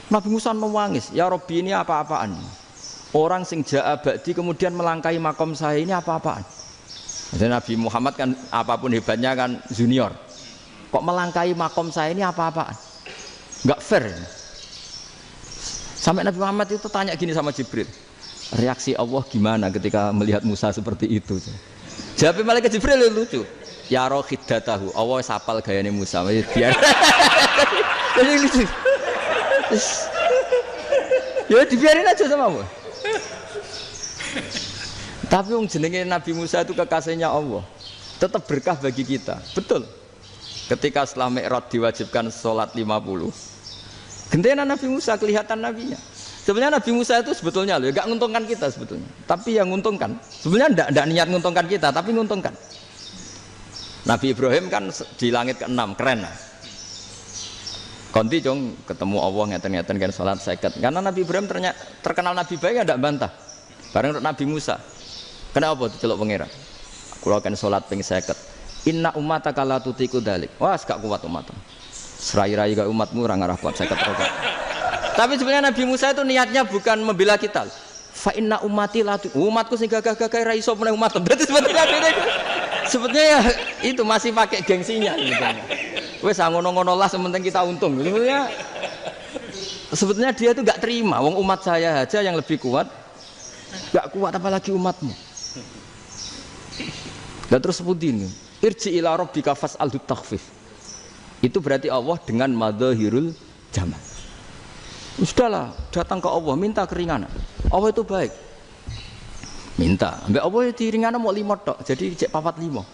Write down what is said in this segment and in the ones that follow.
Nabi Musa menangis, ya Robbi ini apa-apaan? Orang sing ja'a ba'di kemudian melangkahi makom saya ini apa-apaan? Jadi Nabi Muhammad kan apapun hebatnya kan junior. Kok melangkahi makom saya ini apa-apaan? Enggak fair. Sampai Nabi Muhammad itu tanya gini sama Jibril, reaksi Allah gimana ketika melihat Musa seperti itu? Jawab malaikat Jibril lucu. Ya roh khiddatahu, Allah sapal gayane Musa. Biar. Jadi lucu. Ya dibiarin aja sama Allah. Tapi yang jenenge Nabi Musa itu kekasihnya Allah, tetap berkah bagi kita. Betul. Ketika setelah Mi'raj diwajibkan sholat 50, gentena Nabi Musa kelihatan nabinya. Sebenarnya Nabi Musa itu sebetulnya loh, gak nguntungkan kita sebetulnya. Tapi yang nguntungkan, sebenarnya ndak niat nguntungkan kita, tapi nguntungkan. Nabi Ibrahim kan di langit ke-6, keren lah. Konti jong ketemu Allah ngeten-ngeten kan sholat seket. Karena Nabi Ibrahim terkenal Nabi baik, ndak bantah. Bareng Nabi Musa. Kenapa diceluk pangeran? Kula akan salat ping 50. Inna ummataka la tutiku dalik. Wah, gak kuat umatmu. Serai-rai gak umatmu ora ngarah kuat 50 rakaat. Tapi sebenarnya Nabi Musa itu niatnya bukan membela kita. Fa inna ummati la umatku sing gagah-gagah ra iso meneh umat. Berarti sebetulnya ya itu masih pakai gengsinya gitu. Wes ngono-ngono lah sementing kita untung. Sebetulnya dia itu gak terima. Wong umat saya aja yang lebih kuat. Gak kuat apalagi umatmu. Dan terus sebutin irji ila rabbika fas'alhu takhfif. Itu berarti Allah dengan madzahirul jamal. Sudahlah, datang ke Allah minta keringanan. Allah itu baik. Minta, ambek Allah itu ringanan mau 5 tok. Jadi cek 45.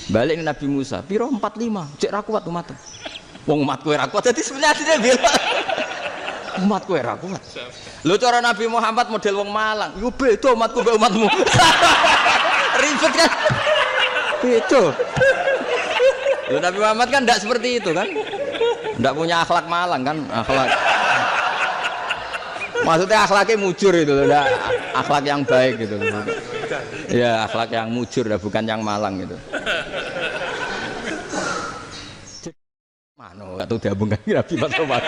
Balik Nabi Musa, piro 45, cek ra kuat umat. Wong umatku ora kuat. Jadi sebenarnya dia bilang umatku ora kuat. Lho cara Nabi Muhammad model wong Malang, yo beda umatku mbek umatmu. Ribet kan? Beda. Lho Nabi Muhammad kan enggak seperti itu kan? Enggak punya akhlak Malang kan? Akhlak. Maksudnya akhlaknya mujur itu loh, enggak akhlak yang baik gitu loh. Ya, akhlak yang mujur dah bukan yang Malang gitu. Mano, enggak tahu diambungkan Nabi Muhammad.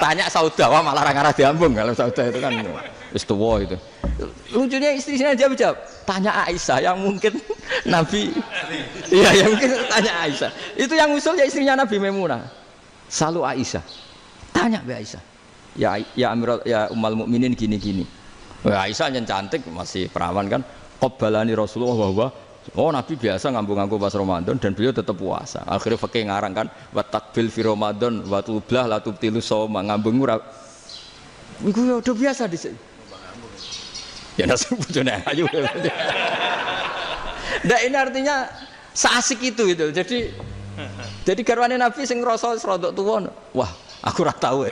Tanya Saudah malah orang arah diambung kalau Saudah itu kan wis tuwa itu. Lucunya istrinya jawab. Tanya Aisyah yang mungkin Nabi. Iya, yang mungkin tanya Aisyah. Itu yang usul ya istrinya Nabi Maimunah. Selalu Aisyah. Tanya Mbak Aisyah. Ya Amirul ya Ummul Mukminin gini-gini. Wah, Aisyah yang cantik masih perawan kan. Qabbalani Rasulullah bahwa oh Nabi biasa ngambung-ngambung pas Ramadan dan beliau tetap puasa. Akhirnya fakih ngarang kan wa takbil fi Ramadan wa tublah la tubtilu shauma ngambung ora. Iku ya udah biasa di sini. Ya nasib bojone ayu. Nah ini artinya seasik itu. Jadi garwane Nabi sing ngrasa rodok tuwa. Wah, aku ora tau.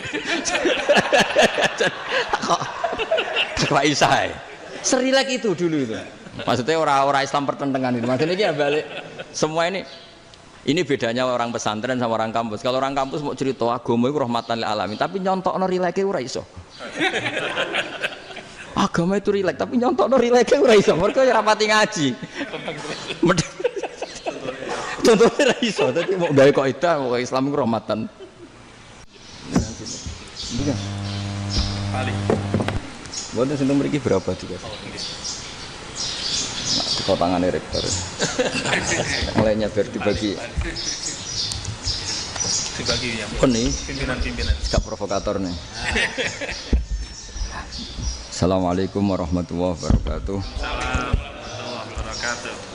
Kok Aisyah. Serilek itu dulu itu. Maksudnya orang-orang Islam pertentangan itu. Maksudnya ini ya balik semua ini bedanya orang pesantren sama orang kampus. Kalau orang kampus mau cerita agama itu rahmatan lil alamin, tapi nyontokno rileke ora iso. Agama itu rilek, tapi nyontokno rileke ora iso. Mergo ora pati ngaji. Contohnya ora iso, dadi mau gawe kaidah kok Islam itu rahmatan. Bukan. Paling. Boten seneng mriki berapa juga? Kau tangannya rektor, lainnya biar dibagi yang pimpinan, sikap provokator nih. Assalamualaikum warahmatullahi wabarakatuh.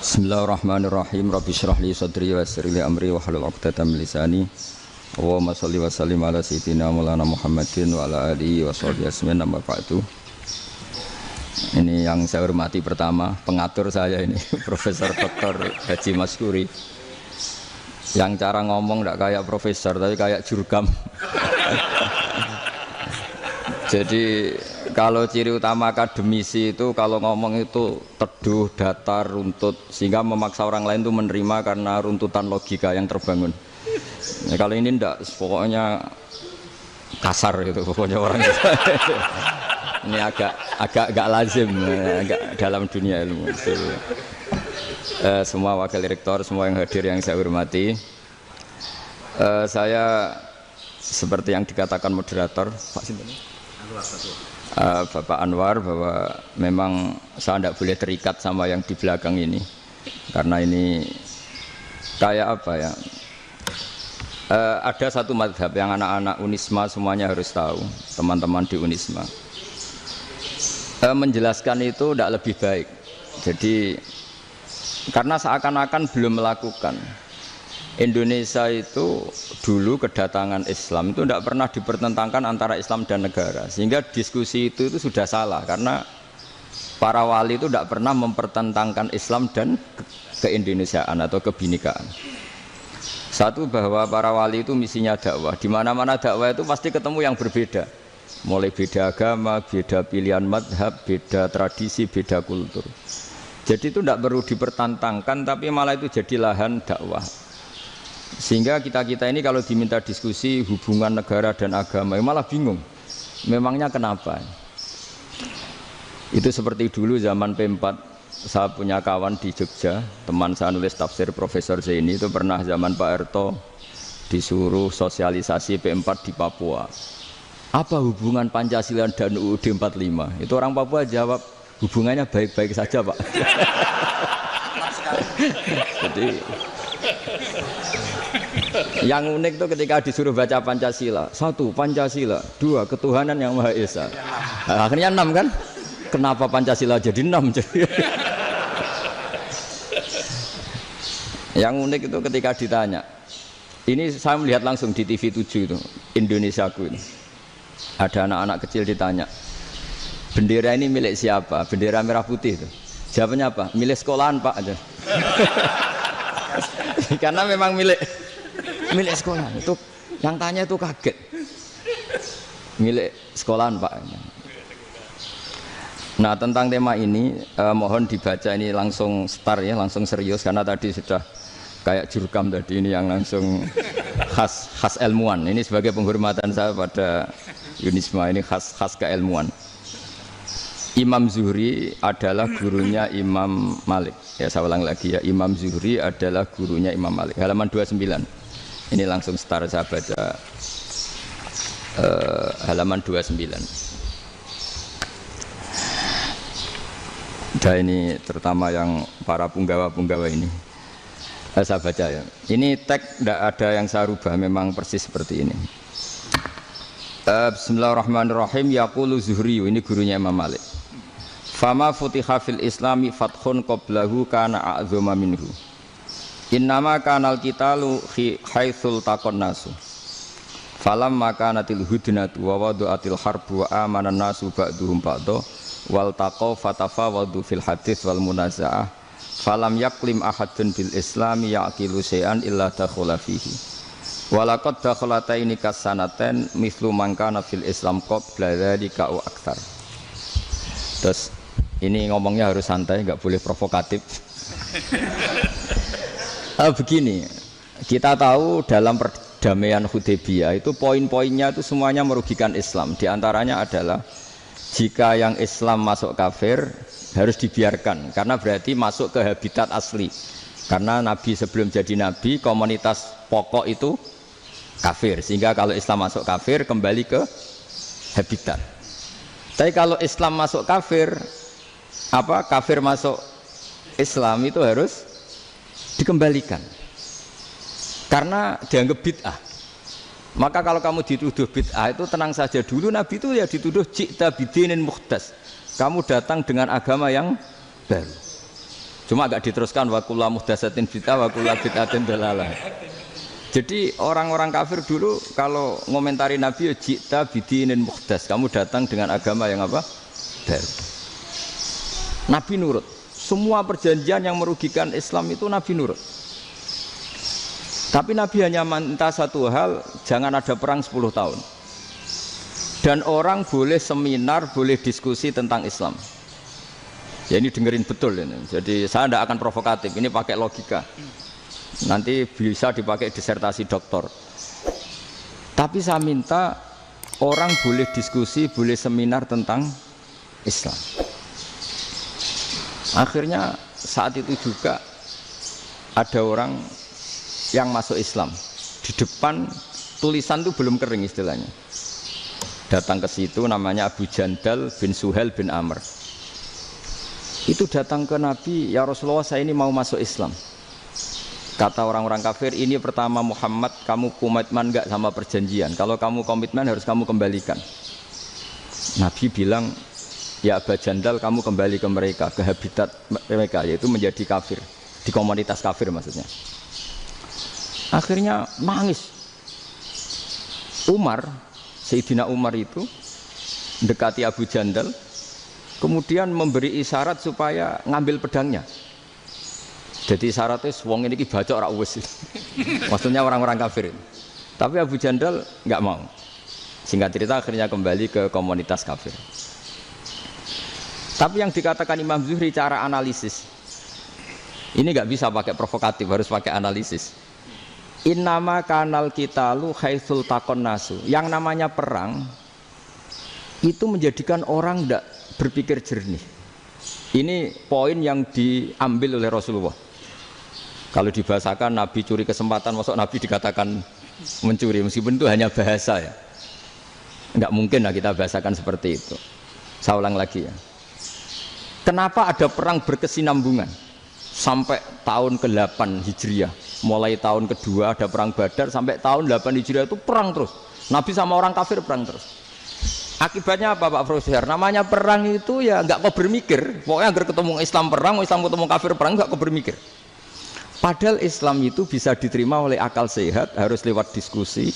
Bismillahirrahmanirrahim. Rabbi shrah li sadri wa yassir li amri wa hlul 'uqdatam min lisani. Allahumma shalli wa sallim ala sayyidina Maulana Muhammadin wa ala alihi wa sahbihi ajmain. Amma ba'du. Ini yang saya hormati pertama, pengatur saya ini, Profesor Dr. Haji Maskuri. Yang cara ngomong tidak kayak profesor, tapi kayak jurkam. Jadi kalau ciri utama akademisi itu kalau ngomong itu teduh, datar, runtut, sehingga memaksa orang lain itu menerima karena runtutan logika yang terbangun. Nah, kalau ini tidak, pokoknya kasar gitu, pokoknya orang itu. Ini agak lazim, agak dalam dunia ilmu. Semua wakil rektor, semua yang hadir yang saya hormati, saya seperti yang dikatakan moderator Pak Sinten, Bapak Anwar, bahwa memang saya tidak boleh terikat sama yang di belakang ini karena ini kayak apa ya, ada satu madhab yang anak-anak Unisma semuanya harus tahu, teman-teman di Unisma, menjelaskan itu tidak lebih baik. Jadi karena seakan-akan belum melakukan. Indonesia itu dulu kedatangan Islam itu tidak pernah dipertentangkan antara Islam dan negara, sehingga diskusi itu sudah salah karena para wali itu tidak pernah mempertentangkan Islam dan keindonesiaan atau kebinekaan. Satu, bahwa para wali itu misinya dakwah, di mana-mana dakwah itu pasti ketemu yang berbeda, mulai beda agama, beda pilihan madhab, beda tradisi, beda kultur. Jadi itu tidak perlu dipertentangkan, tapi malah itu jadi lahan dakwah. Sehingga kita ini kalau diminta diskusi hubungan negara dan agama malah bingung, memangnya kenapa. Itu seperti dulu zaman P4, saya punya kawan di Jogja, teman saya nulis tafsir Profesor Zaini, itu pernah zaman Pak Erto disuruh sosialisasi P4 di Papua. Apa hubungan Pancasila dan UUD 45? Itu orang Papua jawab, hubungannya baik-baik saja Pak. Jadi yang unik itu ketika disuruh baca Pancasila, 1 Pancasila, 2 ketuhanan yang Maha Esa. Nah, akhirnya 6 kan? Kenapa Pancasila jadi 6? Yang unik itu ketika ditanya, ini saya melihat langsung di TV 7 itu, Indonesiaku ini. Ada anak-anak kecil ditanya, bendera ini milik siapa? Bendera merah putih itu. Jawabannya apa? Milik sekolahan Pak aja. Karena memang milik sekolah. Itu yang tanya itu kaget. Milik sekolahan Pak. Nah, tentang tema ini mohon dibaca ini langsung start ya, langsung serius karena tadi sudah kayak jurkam tadi, ini yang langsung khas ilmuwan. Ini sebagai penghormatan saya pada Unisma, ini khas keilmuan. Imam Zuhri adalah gurunya Imam Malik. Ya, saya ulang lagi ya, Imam Zuhri adalah gurunya Imam Malik. Halaman 29. Ini langsung start saya baca halaman 29. Dan ini terutama yang para punggawa-punggawa ini. Saya baca ya. Ini teks tidak ada yang saya rubah, memang persis seperti ini. Bismillahirrahmanirrahim. Yaqulu Zuhri, ini gurunya Imam Malik. Fama futiha fil islami fathun qablahu kana a'zama minhu. Innama kanal qitalu haitsul taqon nasu. Falam makanatil hudnatu wa wadu'atil harbu wa amanan nasu ba'duhum ba'da wal taqaw fatafawadu fil hadits wal munaza'ah. Falam yaklim ahadun bil islami yaqilu syai'an illa dakhala fihi. Walaqad dakhalataini kasanaten mithlu man kana fil islam qabla dzalika wa aktsar. Terus ini ngomongnya harus santai, nggak boleh provokatif. Begini, kita tahu dalam perdamaian Hudaybiyah itu poin-poinnya itu semuanya merugikan Islam. Di antaranya adalah jika yang Islam masuk kafir harus dibiarkan, karena berarti masuk ke habitat asli. Karena Nabi sebelum jadi Nabi, komunitas pokok itu kafir, sehingga kalau Islam masuk kafir kembali ke habitat. Tapi kalau Islam masuk kafir, kafir masuk Islam itu harus dikembalikan karena dianggap bid'ah. Maka kalau kamu dituduh bid'ah itu tenang saja dulu, Nabi itu ya dituduh ji'ta bidinin muhdas, kamu datang dengan agama yang baru. Cuma agak diteruskan wa kullu muhdatsatin bid'ah wa kullu bid'atin dalalah. Jadi orang-orang kafir dulu kalau ngomentari Nabi ya ji'ta bidinin muhdas, kamu datang dengan agama yang apa? Baru. Nabi nurut. Semua perjanjian yang merugikan Islam itu Nabi nurut. Tapi Nabi hanya minta satu hal, jangan ada perang 10 tahun. Dan orang boleh seminar, boleh diskusi tentang Islam. Ya ini dengerin betul ini. Jadi saya tidak akan provokatif, ini pakai logika. Nanti bisa dipakai disertasi doktor. Tapi saya minta orang boleh diskusi, boleh seminar tentang Islam. Akhirnya saat itu juga ada orang yang masuk Islam di depan tulisan itu belum kering istilahnya. Datang ke situ namanya Abu Jandal bin Suhail bin Amr. Itu datang ke Nabi, ya Rasulullah saya ini mau masuk Islam. Kata orang-orang kafir, ini pertama Muhammad, kamu komitmen enggak sama perjanjian? Kalau kamu komitmen harus kamu kembalikan. Nabi bilang, ya Abu Jandal kamu kembali ke mereka, ke habitat mereka, yaitu menjadi kafir, di komunitas kafir maksudnya. Akhirnya nangis. Umar, Sayyidina Umar itu mendekati Abu Jandal, kemudian memberi isyarat supaya ngambil pedangnya. Jadi syaratnya wong ini baca ora wis. Maksudnya orang-orang kafir. Tapi Abu Jandal enggak mau. Singkat cerita akhirnya kembali ke komunitas kafir. Tapi yang dikatakan Imam Zuhri cara analisis. Ini enggak bisa pakai provokatif, harus pakai analisis. Innama kanal qitalu haitsul taqon nasu. Yang namanya perang itu menjadikan orang enggak berpikir jernih. Ini poin yang diambil oleh Rasulullah. Kalau dibahasakan Nabi curi kesempatan, masuk Nabi dikatakan mencuri, meskipun itu hanya bahasa ya. Enggak mungkin lah kita bahasakan seperti itu. Saya ulang lagi ya. Kenapa ada perang berkesinambungan? Sampai tahun ke-8 Hijriah. Mulai tahun kedua ada perang Badar, sampai tahun 8 Hijriah itu perang terus. Nabi sama orang kafir perang terus. Akibatnya apa Pak Profesor? Namanya perang itu ya enggak kau bermikir. Pokoknya agar ketemu Islam perang, Islam ketemu kafir perang, enggak kau bermikir. Padahal Islam itu bisa diterima oleh akal sehat, harus lewat diskusi,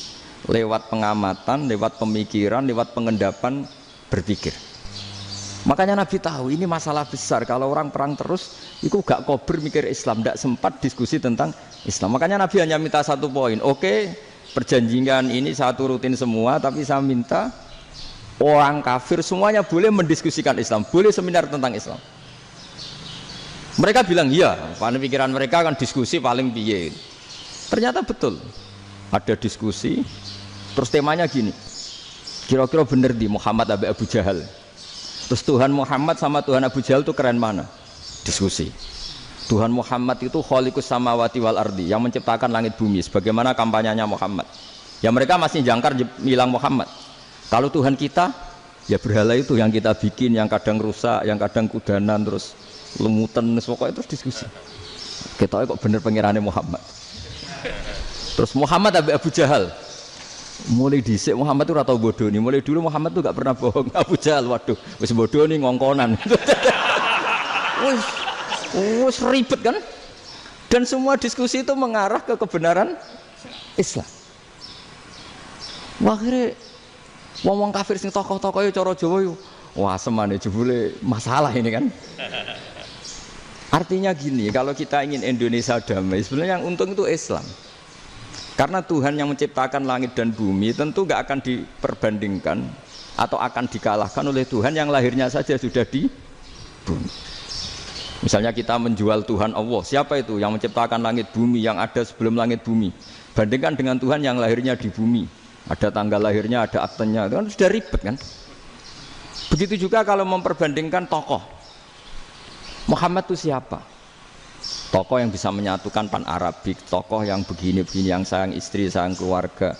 lewat pengamatan, lewat pemikiran, lewat pengendapan berpikir. Makanya Nabi tahu ini masalah besar. Kalau orang perang terus, itu gak kober mikir Islam, gak sempat diskusi tentang Islam. Makanya Nabi hanya minta satu poin. Oke, perjanjian ini saya turutin semua, tapi saya minta orang kafir semuanya boleh mendiskusikan Islam, boleh seminar tentang Islam. Mereka bilang iya, pada pikiran mereka kan diskusi paling piye. Ternyata betul, ada diskusi. Terus temanya gini, kira-kira bener di Muhammad Abu Jahal. Terus Tuhan Muhammad sama Tuhan Abu Jahal itu keren mana? Diskusi. Tuhan Muhammad itu khaliqus samawati wal ardi, yang menciptakan langit bumi. Sebagaimana kampanyenya Muhammad. Ya mereka masih jangkar bilang Muhammad. Kalau Tuhan kita, ya berhala itu yang kita bikin, yang kadang rusak, yang kadang kudanan, terus lumutan, pokoknya terus diskusi. Kita kok bener pengirannya Muhammad. Terus Muhammad Abu Jahal. Mulai dhisik Muhammad itu ora tau bodoh nih. Mulai dulu Muhammad itu gak pernah bohong. Abu Jahal, waduh, wis bodoh nih ngongkonan. Wis ribet kan? Dan semua diskusi itu mengarah ke kebenaran Islam. Akhirnya ngomong kafir sing tokoh-tokoh cara Jawa yo. Wah, semane jebule masalah ini kan. Artinya gini, kalau kita ingin Indonesia damai, sebenarnya yang untung itu Islam. Karena Tuhan yang menciptakan langit dan bumi tentu gak akan diperbandingkan atau akan dikalahkan oleh Tuhan yang lahirnya saja sudah di bumi. Misalnya kita menjual Tuhan Allah, siapa itu yang menciptakan langit bumi, yang ada sebelum langit bumi? Bandingkan dengan Tuhan yang lahirnya di bumi, ada tanggal lahirnya, ada aktenya, itu kan sudah ribet kan? Begitu juga kalau memperbandingkan tokoh. Muhammad itu siapa? Tokoh yang bisa menyatukan pan Arabik, tokoh yang begini-begini, yang sayang istri, sayang keluarga.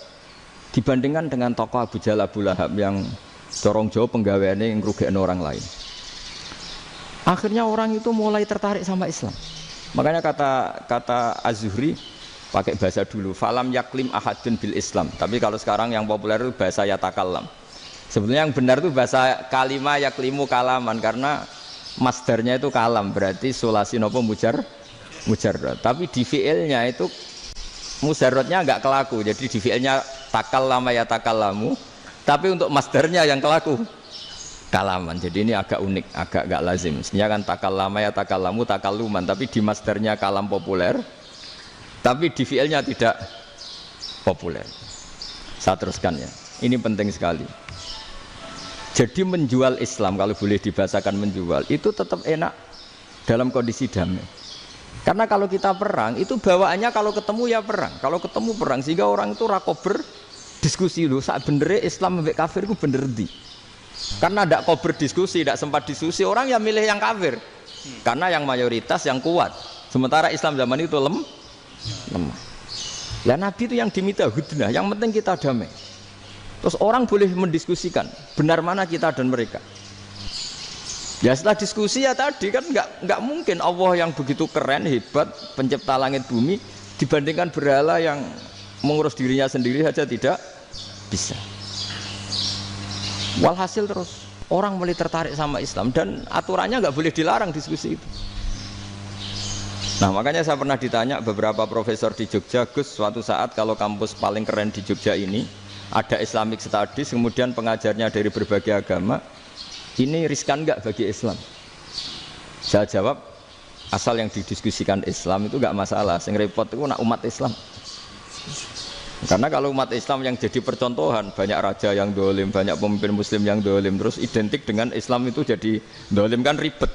Dibandingkan dengan tokoh Abu Jahal, Abu Lahab yang corong jauh penggaweannya yang ngerugikan orang lain. Akhirnya orang itu mulai tertarik sama Islam. Makanya kata Az-Zuhri pakai bahasa dulu, falam yaklim ahadun bil Islam. Tapi kalau sekarang yang populer itu bahasa yatakallam. Sebenarnya yang benar itu bahasa kalimah yaklimu kalaman, karena masdarnya itu kalam, berarti sulasi nopo mujarrad. Tapi di fi'ilnya itu mujarradnya enggak kelaku. Jadi di fi'ilnya takallama ya takallamu, tapi untuk masdarnya yang kelaku kalaman. Jadi ini agak unik, agak enggak lazim. Mestinya kan takallama ya takallamu takalluman, tapi di masdarnya kalam populer, tapi di fi'ilnya tidak populer. Saya teruskan ya. Ini penting sekali. Jadi menjual Islam, kalau boleh dibahasakan menjual, itu tetap enak dalam kondisi damai. Karena kalau kita perang, itu bawaannya kalau ketemu ya perang. Kalau ketemu perang, sehingga orang itu rakober diskusi dulu. Saat benernya Islam sampai kafir itu bener di. Karena tidak kober diskusi, tidak sempat diskusi, orang yang milih yang kafir. Karena yang mayoritas yang kuat. Sementara Islam zaman itu lemah. Lah Nabi itu yang diminta hudnah, yang penting kita damai. Terus orang boleh mendiskusikan benar mana kita dan mereka. Ya setelah diskusi ya tadi kan nggak mungkin Allah yang begitu keren hebat pencipta langit bumi dibandingkan berhala yang mengurus dirinya sendiri saja tidak bisa. Walhasil terus orang mulai tertarik sama Islam dan aturannya nggak boleh dilarang diskusi itu. Nah makanya saya pernah ditanya beberapa profesor di Jogja, Gus suatu saat kalau kampus paling keren di Jogja ini ada Islamic Studies kemudian pengajarnya dari berbagai agama, ini riskan nggak bagi Islam? Saya jawab asal yang didiskusikan Islam itu nggak masalah, yang repot itu nak umat Islam. Karena kalau umat Islam yang jadi percontohan banyak raja yang dolim, banyak pemimpin muslim yang dolim, terus identik dengan Islam itu jadi dolim kan ribet.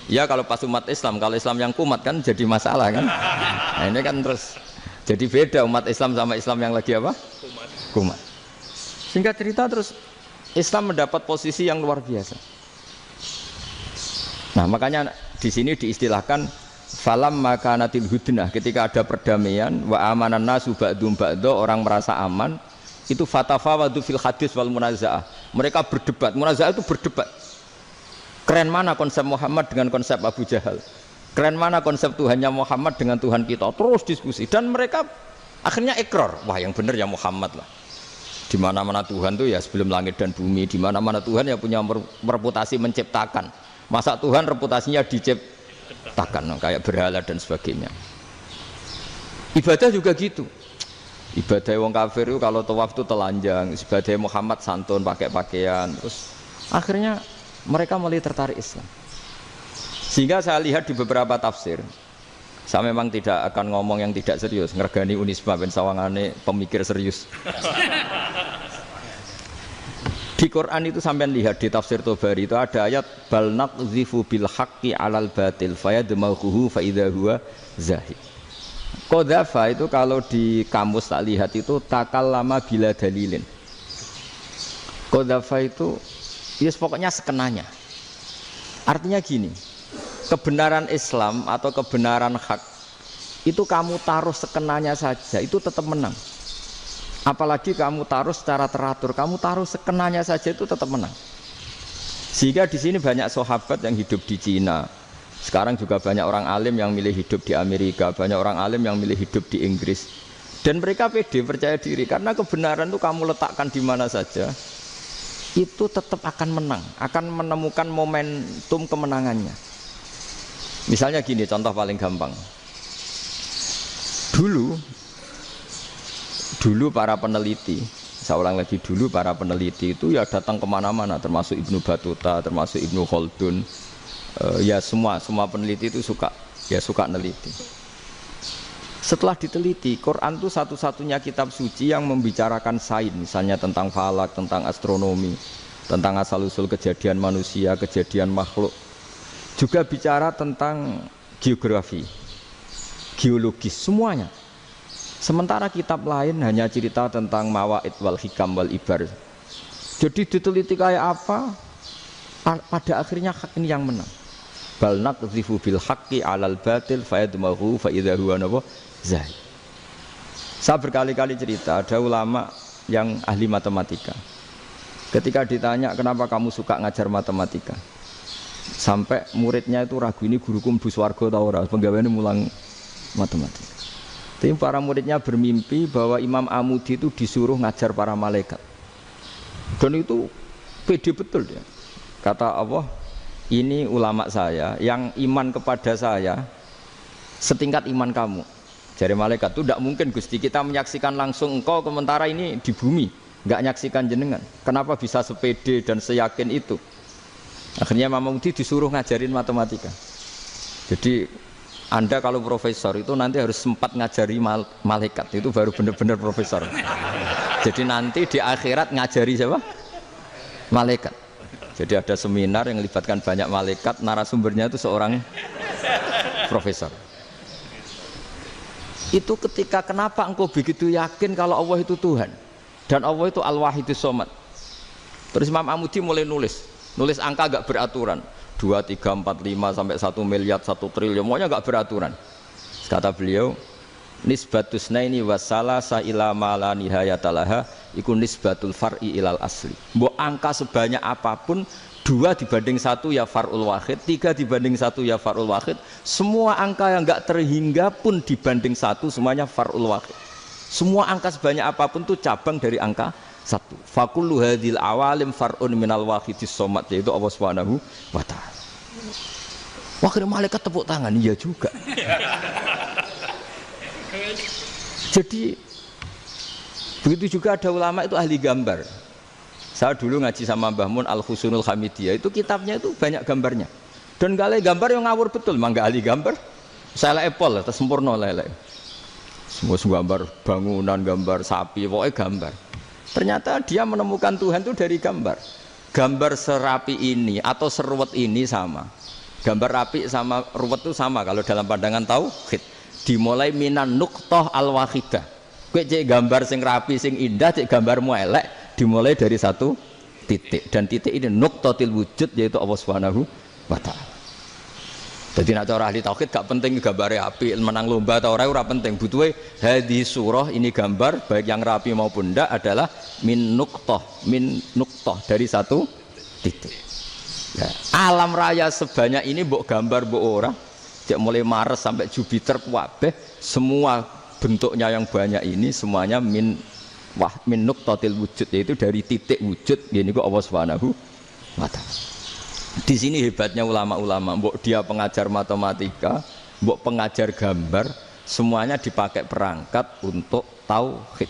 Ya kalau pas umat Islam, kalau Islam yang kumat kan jadi masalah kan. Nah ini kan terus jadi beda umat Islam sama Islam yang lagi apa? Kumat. Singkat cerita terus Islam mendapat posisi yang luar biasa. Nah makanya di sini diistilahkan falam makanatil hudnah, ketika ada perdamaian wa amanan nasu ba'dum ba'do, orang merasa aman, itu fatafawadu fil hadis wal munazaah. Mereka berdebat, munazaah itu berdebat. Keren mana konsep Muhammad dengan konsep Abu Jahal? Keren mana konsep Tuhannya Muhammad dengan Tuhan kita? Terus diskusi dan mereka akhirnya ikrar, wah yang benar ya Muhammad lah. Di mana-mana Tuhan tuh ya sebelum langit dan bumi, di mana-mana Tuhan ya punya reputasi menciptakan. Masa Tuhan reputasinya diciptakan kayak berhala dan sebagainya. Ibadah juga gitu. Ibadah wong kafir itu kalau tawaf itu telanjang, ibadah Muhammad santun pakai pakaian. Terus akhirnya mereka mulai tertarik Islam. Sehingga saya lihat di beberapa tafsir, saya memang tidak akan ngomong yang tidak serius, ngergani Unisba ben sawangane pemikir serius. Di Quran itu sampean lihat di tafsir Tobari itu ada ayat bal naqzifu bil haqqi 'alal batil fayadmaghuhu fa idza huwa zahid. Qadzafa itu kalau di kamus tak lihat itu takallama bila dalilin. Qadzafa itu ya pokoknya sekenanya. Artinya gini, kebenaran Islam atau kebenaran hak itu kamu taruh sekenanya saja itu tetap menang. Apalagi kamu taruh secara teratur, kamu taruh sekenanya saja itu tetap menang. Sehingga di sini banyak sahabat yang hidup di Cina. Sekarang juga banyak orang alim yang milih hidup di Amerika, banyak orang alim yang milih hidup di Inggris. Dan mereka pede, percaya diri karena kebenaran itu kamu letakkan di mana saja itu tetap akan menang, akan menemukan momentum kemenangannya. Misalnya gini, contoh paling gampang. Dulu para peneliti, saya ulang lagi, dulu para peneliti itu ya datang kemana-mana, termasuk Ibnu Battuta, termasuk Ibnu Khaldun, ya semua peneliti itu suka neliti. Setelah diteliti, Quran itu satu-satunya kitab suci yang membicarakan sains, misalnya tentang falak, tentang astronomi, tentang asal-usul kejadian manusia, kejadian makhluk. Juga bicara tentang geografi, geologis, semuanya. Sementara kitab lain hanya cerita tentang mawaid wal hikam wal ibar. Jadi diteliti kayak apa, pada akhirnya hak ini yang menang. Bal naqdhifu bil haqqi 'alal batil fayadmaghu fa idza huwa zahid. Saya berkali-kali cerita, ada ulama yang ahli matematika. Ketika ditanya kenapa kamu suka ngajar matematika, sampai muridnya itu ragu, ini guruku mlebu swarga ta ora, penggaweane mulang matematika. Tapi para muridnya bermimpi bahwa Imam Amudi itu disuruh ngajar para malaikat. Dan itu pede betul dia. Kata Allah, ini ulama saya yang iman kepada saya setingkat iman kamu. Jadi malaikat itu tidak mungkin Gusti kita menyaksikan langsung engkau, sementara ini di bumi nggak menyaksikan jenengan. Kenapa bisa sepede dan seyakin itu? Akhirnya Imam Amudi disuruh ngajarin matematika. Jadi Anda kalau profesor itu nanti harus sempat ngajari malaikat, itu baru benar-benar profesor. Jadi nanti di akhirat ngajari siapa? Malaikat. Jadi ada seminar yang melibatkan banyak malaikat, narasumbernya itu seorang profesor. Itu ketika kenapa engkau begitu yakin kalau Allah itu Tuhan dan Allah itu Al-Wahidus Shomad. Terus Imam Amudi mulai nulis angka gak beraturan. 2, 3, 4, 5 sampai 1 miliar, 1 triliun, semuanya enggak beraturan. Kata beliau, nisbatus naini wasalasa ila ma la nihayatalaha iku nisbatul far'i ilal asli. Mbok angka sebanyak apapun 2 dibanding 1 ya far'ul wahid, 3 dibanding 1 ya far'ul wahid. Semua angka yang enggak terhingga pun dibanding 1 semuanya far'ul wahid. Semua angka sebanyak apapun itu cabang dari angka 1. Fakullu hadhil awalim far'un minal wahidis somad, yaitu Allah Subhanahu wa ta'ala. Wakil malaikat tepuk tangan, iya juga. Jadi begitu juga ada ulama itu ahli gambar. Saya dulu ngaji sama Mbah Mun Al-Husunul Hamidiyah, itu kitabnya itu banyak gambarnya. Dan gale gambar yang ngawur betul, mangga ahli gambar. Saya lepol, terus sempurna lele. Semua gambar bangunan, gambar sapi, pokoknya gambar. Ternyata dia menemukan Tuhan itu dari gambar. Gambar serapi ini atau seruwet ini sama. Gambar rapi sama ruwet itu sama kalau dalam pandangan tauhid. Dimulai minan nuqtah al-wahidah. Kowe cek gambar sing rapi sing indah, cek gambarmu elek, dimulai dari 1 titik. Dan titik ini nuqtatil wujud, yaitu Allah Subhanahu wa ta'ala. Jadi nak cara ahli tauhid gak penting gambare api, menang lomba atau ora penting. Butuhe hadis surah ini gambar baik yang rapi maupun ndak adalah min nuqtah dari 1 titik. Ya, alam raya sebanyak ini mbok gambar mbok ora, cek mulai Mars sampai Jupiter kabeh semua bentuknya yang banyak ini semuanya min nuqtatil wujud, yaitu dari titik wujud. Ini kok Allah Subhanahu wa ta'ala. Di sini hebatnya ulama-ulama, mbok dia pengajar matematika, mbok pengajar gambar, semuanya dipakai perangkat untuk tauhid.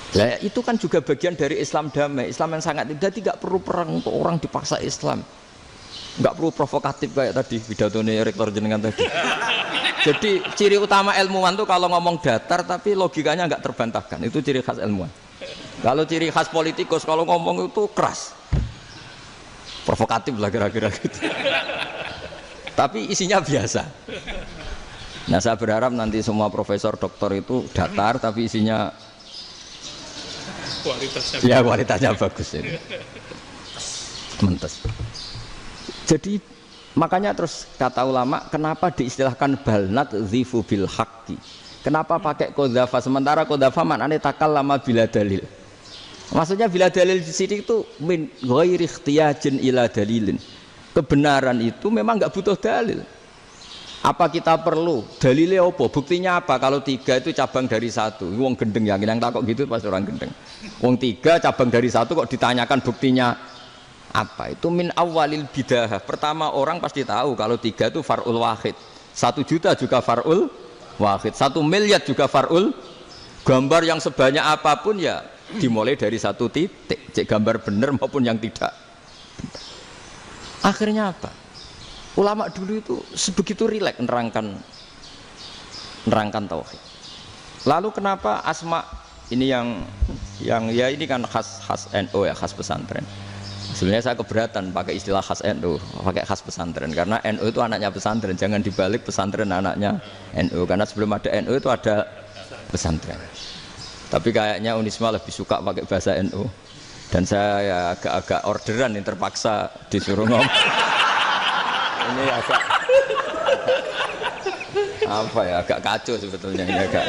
Nah, itu kan juga bagian dari Islam damai, Islam yang sangat tidak perlu perang untuk orang dipaksa Islam. Enggak perlu provokatif kayak tadi pidatonya rektor jenengan tadi. Jadi ciri utama ilmuwan tuh kalau ngomong datar tapi logikanya enggak terbantahkan, itu ciri khas ilmuwan. Kalau ciri khas politikus kalau ngomong itu keras. Provokatif lah kira-kira gitu. Tapi isinya biasa. Nah, saya berharap nanti semua profesor doktor itu datar tapi isinya kualitasnya bagus ini. Mentes. Jadi makanya terus kata ulama, kenapa diistilahkan balnat zifu bil haqqi? Kenapa pakai qadzafa sementara qadzafa maknane takallama bila dalil? Maksudnya bila dalil di sini itu min ghairi ikhtiyajin ila dalilin. Kebenaran itu memang enggak butuh dalil. Apa kita perlu dalilnya apa? Buktinya apa? Kalau 3 itu cabang dari 1. Wong gendeng yang takok gitu pasti orang gendeng. Wong 3 cabang dari 1 kok ditanyakan buktinya apa? Itu min awalil bidah. Pertama orang pasti tahu kalau 3 itu far'ul wahid. 1 juta juga far'ul wahid. 1 miliar juga far'ul. Gambar yang sebanyak apapun ya dimulai dari 1 titik, cek gambar benar maupun yang tidak. Akhirnya apa? Ulama dulu itu sebegitu rileks nerangkan tauhid. Lalu kenapa asma ini yang ya ini kan khas NU ya, khas pesantren. Sebenarnya saya keberatan pakai istilah khas NU, pakai khas pesantren karena NU itu anaknya pesantren, jangan dibalik pesantren anaknya NU karena sebelum ada NU itu ada pesantren. Tapi kayaknya Unisma lebih suka pakai bahasa NU dan saya ya agak-agak orderan yang terpaksa disuruh ngomong. Ini agak apa ya, agak kacau sebetulnya ini agak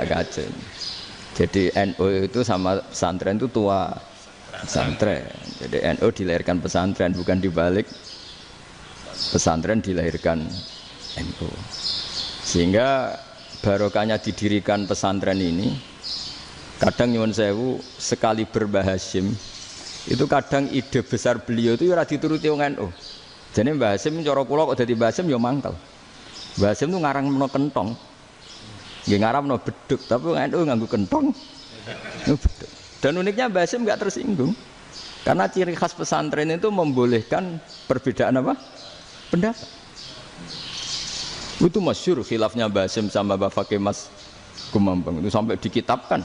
kacau. Jadi NU itu sama pesantren itu tua pesantren. Jadi NU dilahirkan pesantren, bukan dibalik pesantren dilahirkan NU. Sehingga barokahnya didirikan pesantren ini. Kadang nyuwun sewu sekali berbahashim itu kadang ide besar beliau itu ora dituruti wong NU. Jadi Mbah Hasim cara kula kok dadi Mbah Hasim ya mangkel. Mbah Hasim itu ngarangno kentong. Nggih ngaramno beduk, tapi wong NU nganggo kentong. Beduk. Dan uniknya Mbah Hasim enggak tersinggung. Karena ciri khas pesantren itu membolehkan perbedaan apa? Pendapat. Itu masyhur khilafnya Mbah Hasim sama Mbah Fakih Mas Kumambang itu sampai dikitabkan.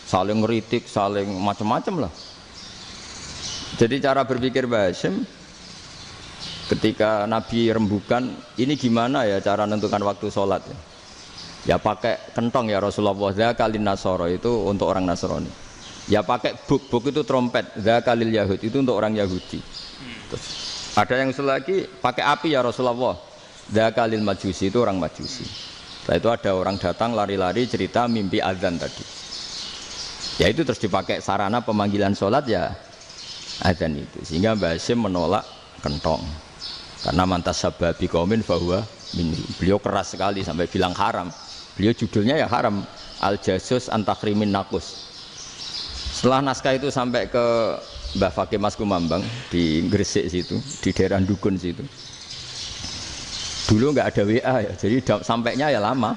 Saling ngeritik, saling macam-macam lah. Jadi cara berpikir Mbah Hasim ketika Nabi rembukan, ini gimana ya cara menentukan waktu sholat ya? Ya pakai kentong ya Rasulullah, zakalin nasoro itu untuk orang Nasrani. Ya pakai buk itu trompet, zakalil Yahud itu untuk orang Yahudi. Terus, ada yang usul lagi pakai api ya Rasulullah, Dzakalil majusi itu orang majusi. Setelah itu ada orang datang lari-lari cerita mimpi azan tadi. Ya itu terus dipakai sarana pemanggilan sholat ya azan itu. Sehingga Mbah Hasyim menolak kentong. Karena mantas sababi qaumin fahuwa minni. Beliau keras sekali sampai bilang haram. Beliau judulnya ya haram. Al-Jasus Antakhrimin Nakus. Setelah naskah itu sampai ke Mbah Fakih Mas Kumambang di Gresik situ, di daerah Dukun situ. Dulu nggak ada WA ya, jadi sampainya ya lama.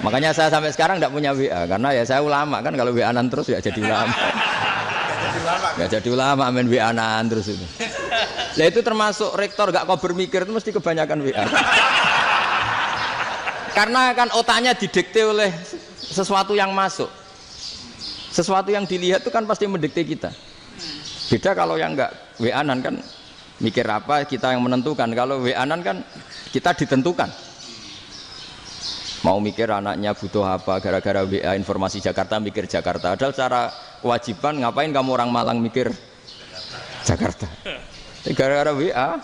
Makanya saya sampai sekarang nggak punya WA, karena ya saya ulama kan, kalau WA-an terus ya jadi ulama. Nggak jadi ulama, main WA-an terus itu. Nah itu termasuk rektor nggak kau bermikir itu mesti kebanyakan WA. Karena kan otaknya didikte oleh sesuatu yang masuk. Sesuatu yang dilihat itu kan pasti mendikte kita. Beda kalau yang nggak WA-an kan mikir apa kita yang menentukan. Kalau WA-an kan kita ditentukan. Mau mikir anaknya butuh apa gara-gara WA informasi Jakarta mikir Jakarta. Padahal secara kewajiban ngapain kamu orang Malang mikir Jakarta. Gara-gara WA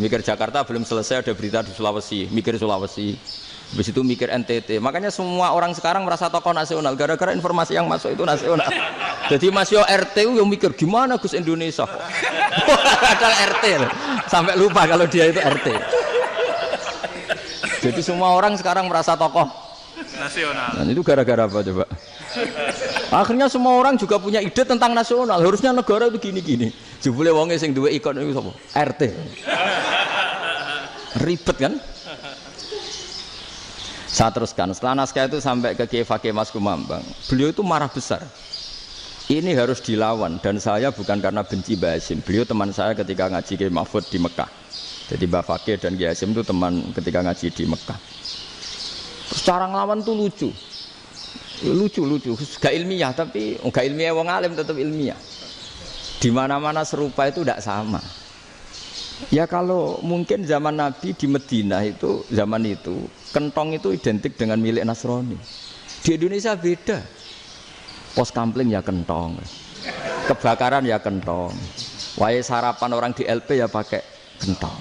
mikir Jakarta belum selesai ada berita di Sulawesi, mikir Sulawesi. Habis itu mikir NTT. Makanya semua orang sekarang merasa tokoh nasional gara-gara informasi yang masuk itu nasional. Jadi Mas Yo RT yang mikir gimana Gus Indonesia kok. Ada RT loh. Sampai lupa kalau dia itu RT. Jadi semua orang sekarang merasa tokoh nasional. Dan itu gara-gara apa coba? Akhirnya semua orang juga punya ide tentang nasional. Harusnya negara itu gini-gini. Jebule wonge sing duwe ikon itu sapa? RT. Ribet kan? Saya teruskan, setelah naskah itu sampai ke Kiai Fakih Mas Kumambang, beliau itu marah besar. Ini harus dilawan, dan saya bukan karena benci Mbah Hasyim. Beliau teman saya ketika ngaji Kiai Mahfud di Mekah. Jadi Mbah Fakih dan Kiai Hasyim itu teman ketika ngaji di Mekah. Terus cara ngelawan tuh lucu. Lucu. Gak ilmiah, tapi gak ilmiah wong alim tetap ilmiah. Di mana-mana serupa itu tidak sama. Ya kalau mungkin zaman Nabi di Madinah itu, zaman itu kentong itu identik dengan milik Nasrani. Di Indonesia beda. Pos kampling ya kentong, kebakaran ya kentong, wae sarapan orang di LP ya pakai kentong.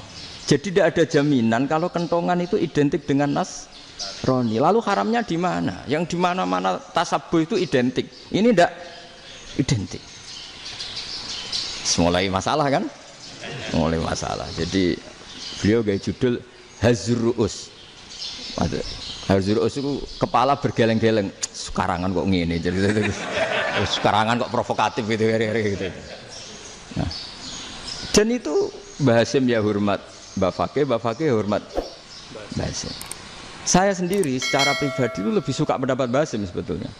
Jadi tidak ada jaminan kalau kentongan itu identik dengan Nasrani. Lalu haramnya di mana? Yang di mana-mana tasabuh itu identik. Ini tidak identik. Mulai masalah kan? Mulai masalah. Jadi beliau gaya judul Hazruus. Hazruus itu kepala bergeleng-geleng. Sekarangan kok ngene jadi sekarangan kok provokatif gitu gitu. Nah. Dan itu Mbah Hasyim ya hormat Mbah Fakih hormat Mbah Hasyim. Saya sendiri secara pribadi itu lebih suka pendapat Mbah Hasyim sebetulnya.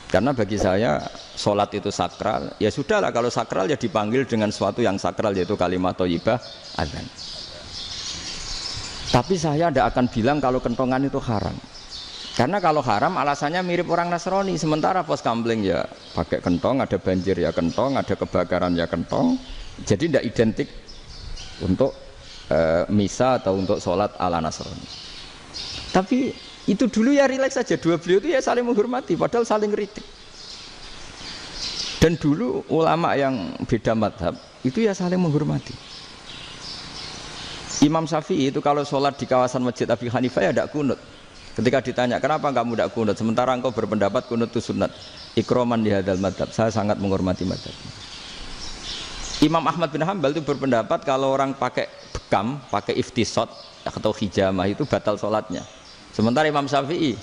Karena bagi saya sholat itu sakral, ya sudahlah kalau sakral ya dipanggil dengan sesuatu yang sakral yaitu kalimat thayyibah adzan. Tapi saya tidak akan bilang kalau kentongan itu haram. Karena kalau haram alasannya mirip orang Nasrani. Sementara pos kampling ya pakai kentong, ada banjir ya kentong, ada kebakaran ya kentong. Jadi tidak identik untuk misa atau untuk sholat ala Nasrani. Tapi itu dulu ya rileks saja, dua beliau itu ya saling menghormati, padahal saling kritik. Dan dulu ulama yang beda madhab itu ya saling menghormati. Imam Syafi'i itu kalau sholat di kawasan Masjid Abi Hanifah ya tidak kunut. Ketika ditanya kenapa kamu tidak kunut, sementara engkau berpendapat kunut itu sunat. Ikroman di hadal madhab, saya sangat menghormati madhab. Imam Ahmad bin Hanbal itu berpendapat kalau orang pakai bekam, pakai iftisot atau hijamah itu batal sholatnya. Sementara Imam Syafi'i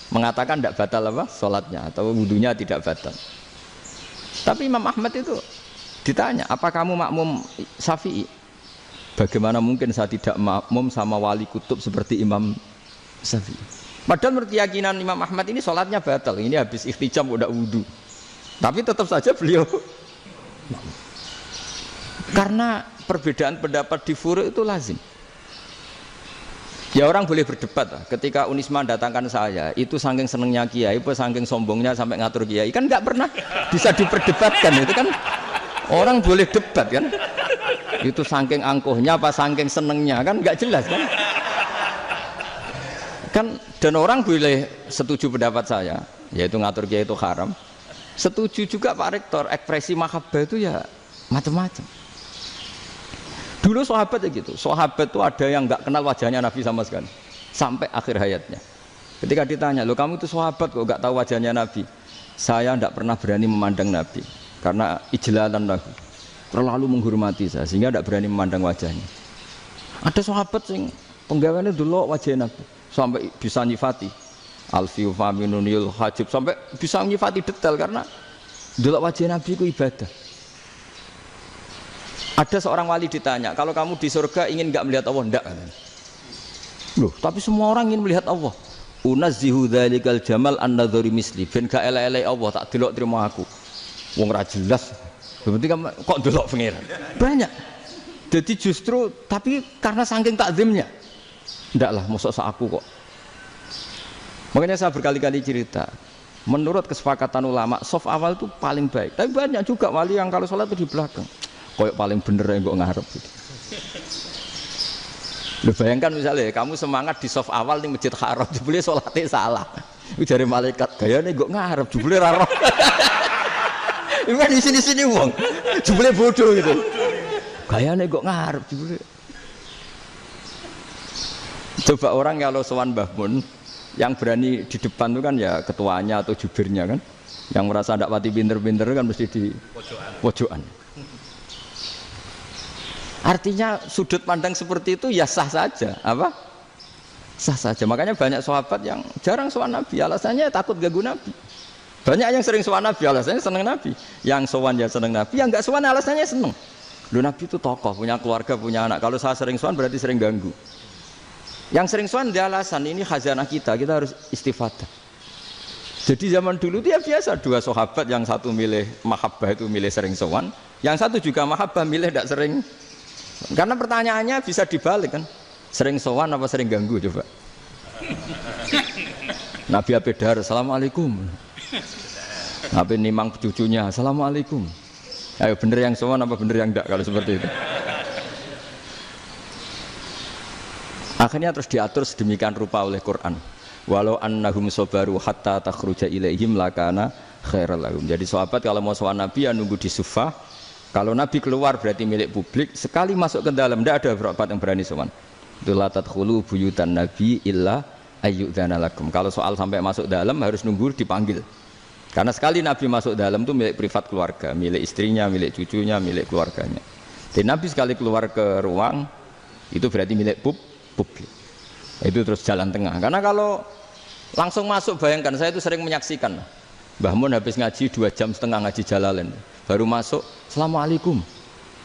mengatakan tidak batal apa sholatnya atau wudunya tidak batal. Tapi Imam Ahmad itu ditanya, apa kamu makmum Syafi'i? Bagaimana mungkin saya tidak makmum sama wali kutub seperti Imam Syafi'i? Padahal menurut keyakinan Imam Ahmad ini sholatnya batal. Ini habis ikhtijam udah wudu. Tapi tetap saja beliau karena perbedaan pendapat di furu' itu lazim. Ya orang boleh berdebat lah. Ketika Unisma datangkan saya, itu saking senengnya kiai, apa saking sombongnya sampai ngatur kiai, kan nggak pernah bisa diperdebatkan. Itu kan orang boleh debat kan? Itu saking angkuhnya apa saking senengnya kan nggak jelas kan? Kan dan orang boleh setuju pendapat saya, yaitu ngatur kiai itu haram. Setuju juga Pak Rektor, ekspresi mahabbah itu ya macam-macam. Dulu sahabat ya gitu. Sahabat itu ada yang nggak kenal wajahnya Nabi sama sekali sampai akhir hayatnya. Ketika ditanya, "Loh, kamu itu sahabat kok nggak tahu wajahnya Nabi?" "Saya tidak pernah berani memandang Nabi karena ijlalan lahu. Terlalu menghormati saya sehingga tidak berani memandang wajahnya." Ada sahabat yang penggaweannya dulu wajah Nabi sampai bisa nyifati alfiu faminunil hajib, sampai bisa nyifati detail karena dulu wajah Nabi itu ibadah. Ada seorang wali ditanya, "Kalau kamu di surga ingin nggak melihat Allah?" "Enggak." Loh, tapi semua orang ingin melihat Allah. "Unazzihu dzalikal jamal an nadhari misli." Ben gak elek-elek Allah tak delok terima aku. Wong ra jelas. Berarti kok delok pangeran. Banyak. Jadi justru tapi karena saking takzimnya. Enggak lah, mosok sak aku kok. Makanya saya berkali-kali cerita, menurut kesepakatan ulama, soft awal itu paling baik. Tapi banyak juga wali yang kalau sholat itu di belakang. Koyok paling bener yang kok ngarep gitu. Lu bayangkan misalnya kamu semangat di soft awal di Masjid Haram, jebule sholatnya salah. Itu dari malaikat, gayane kok ngarep, jebule ra roh. Itu kan di sini-sini wong. Jebule bodoh gitu. Gayane kok ngarep jebule. Coba orang kalau sowan Mbah Mun yang berani di depan itu kan ya ketuanya atau jubirnya kan. Yang merasa ndak pati pinter-pinter kan mesti di pojokan. Artinya sudut pandang seperti itu ya sah saja, apa? Sah saja. Makanya banyak sahabat yang jarang sowan Nabi, alasannya takut ganggu Nabi. Banyak yang sering sowan Nabi, alasannya seneng Nabi. Yang sowan ya seneng Nabi, yang enggak sowan alasannya seneng. Loh, Nabi itu tokoh, punya keluarga, punya anak. Kalau saya sering sowan berarti sering ganggu. Yang sering sowan dia alasan ini khazanah kita harus istifadah. Jadi zaman dulu dia biasa dua sahabat, yang satu milih mahabbah itu milih sering sowan, yang satu juga mahabbah milih tidak sering. Karena pertanyaannya bisa dibalik kan, sering sowan apa sering ganggu coba. Nabi Abedar, "Assalamualaikum." Nabi nimang cucunya, "Assalamualaikum." Ayo bener yang sowan apa bener yang enggak kalau seperti itu. Akhirnya terus diatur sedemikian rupa oleh Quran. Walau annahum sabaru hatta takhruja ilaihim lakana khairal lahum. Jadi sahabat kalau mau sowan Nabi ya nunggu di Sufah. Kalau Nabi keluar berarti milik publik. Sekali masuk ke dalam tidak ada berapa yang berani sowan. La tadkhulu buyutan Nabi illa ayyudzana lakum. Kalau soal sampai masuk dalam harus nunggu dipanggil. Karena sekali Nabi masuk dalam itu milik privat keluarga, milik istrinya, milik cucunya, milik keluarganya. Dan Nabi sekali keluar ke ruang itu berarti milik publik. Itu terus jalan tengah. Karena kalau langsung masuk, bayangkan saya itu sering menyaksikan. Mbah Mun habis ngaji 2,5 jam ngaji Jalalain. Baru masuk, "Assalamualaikum."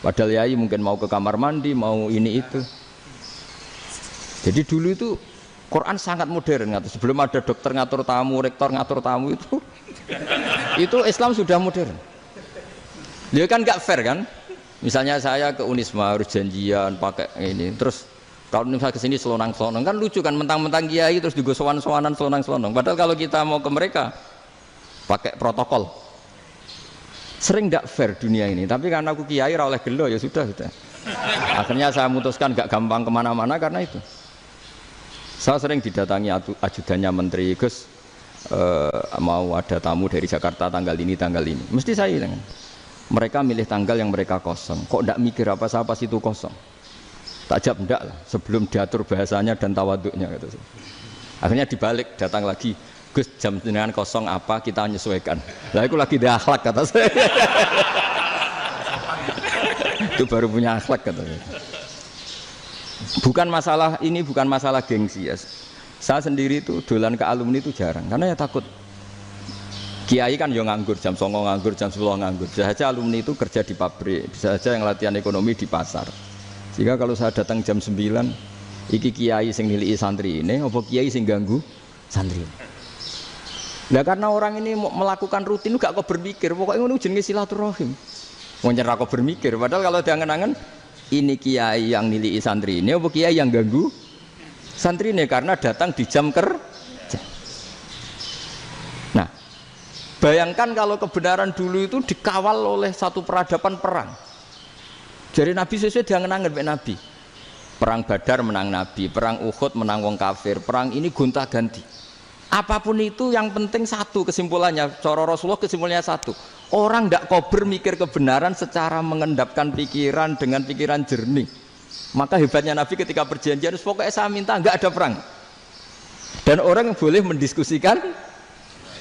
Padahal yai mungkin mau ke kamar mandi, mau ini itu. Jadi dulu itu Quran sangat modern. Sebelum ada dokter ngatur tamu, rektor ngatur tamu itu Islam sudah modern. Dia kan gak fair kan? Misalnya saya ke Unisma harus janjian pakai ini, terus kalau misalnya ke sini selonang-selonong kan lucu kan, mentang-mentang kiai terus juga sowan-sowanan selonang-selonong. Padahal kalau kita mau ke mereka pakai protokol. Sering tidak fair dunia ini, tapi karena aku kiai ra oleh gelo ya sudah. Akhirnya saya memutuskan gak gampang kemana-mana karena itu. Saya sering didatangi ajudannya menteri, "Gus, mau ada tamu dari Jakarta tanggal ini, mesti saya bilang, mereka milih tanggal yang mereka kosong. Kok tidak mikir apa saya pas itu kosong? Tak jawab enggak lah, sebelum diatur bahasanya dan tawaduknya gitu. Akhirnya dibalik, datang lagi, "Gus, jam jenengan kosong apa, kita menyesuaikan." Lah itu lagi dia akhlak kata saya. Itu baru punya akhlak kata saya. Bukan masalah ini, bukan masalah gengsi ya. Saya sendiri itu dolan ke alumni itu jarang, karena ya takut. Kiai kan ya nganggur, jam 9 nganggur, jam 10 nganggur. Bisa saja alumni itu kerja di pabrik, bisa saja yang latihan ekonomi di pasar. Sehingga kalau saya datang jam 9, iki kiai sing nilai santri ini, apa kiai sing ganggu santri. Nah karena orang ini melakukan rutin, gak kok berpikir, pokoknya ini jenenge silaturahim. Mau nyerah kok berpikir, padahal kalau diangen-angen, ini kiai yang nilai santri ini, apa kiai yang ganggu santri ini karena datang di jam kerja. Nah, bayangkan kalau kebenaran dulu itu dikawal oleh satu peradaban perang. Jadi Nabi sesuai diangen-angen oleh Nabi. Perang Badar menang Nabi, perang Uhud menang wong kafir, perang ini gonta-ganti. Apapun itu yang penting satu kesimpulannya, cara Rasulullah kesimpulannya satu. Orang tidak kober mikir kebenaran secara mengendapkan pikiran dengan pikiran jernih. Maka hebatnya Nabi ketika perjanjian, pokoknya saya minta enggak ada perang. Dan orang yang boleh mendiskusikan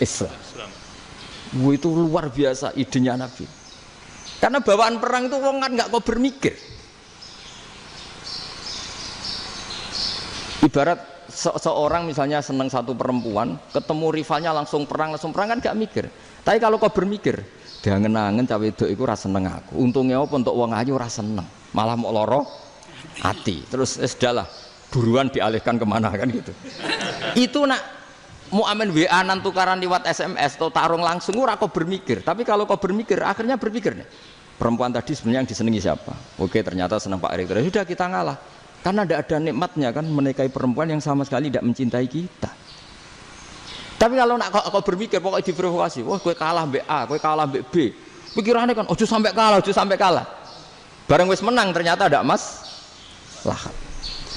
Islam. Itu luar biasa idenya Nabi. Karena bawaan perang itu wong kan enggak kok bermikir. Ibarat seorang misalnya senang satu perempuan, ketemu rivalnya langsung perang kan enggak mikir. Tapi kalau kau bermikir, diangen-angen cawe wedok iku ora seneng aku. Untungnya apa untuk wong ayu ora seneng, malah mau loro hati. Terus sudahlah, buruan dialihkan kemana kan gitu. Itu nak mau amen WA nan tukaran lewat SMS atau tarung langsung ora kau bermikir. Tapi kalau kau bermikir, akhirnya berpikir nih. Perempuan tadi sebenarnya yang disenangi siapa? Oke, ternyata senang Pak Erick. Sudah kita ngalah. Karena tidak ada nikmatnya kan menikahi perempuan yang sama sekali tidak mencintai kita. Tapi kalau nak kau berpikir pokoknya diprovokasi, wah kowe kalah mbek A, kowe kalah mbek B. Pikirannya kan ojo sampai kalah. Bareng wis menang ternyata ada lah.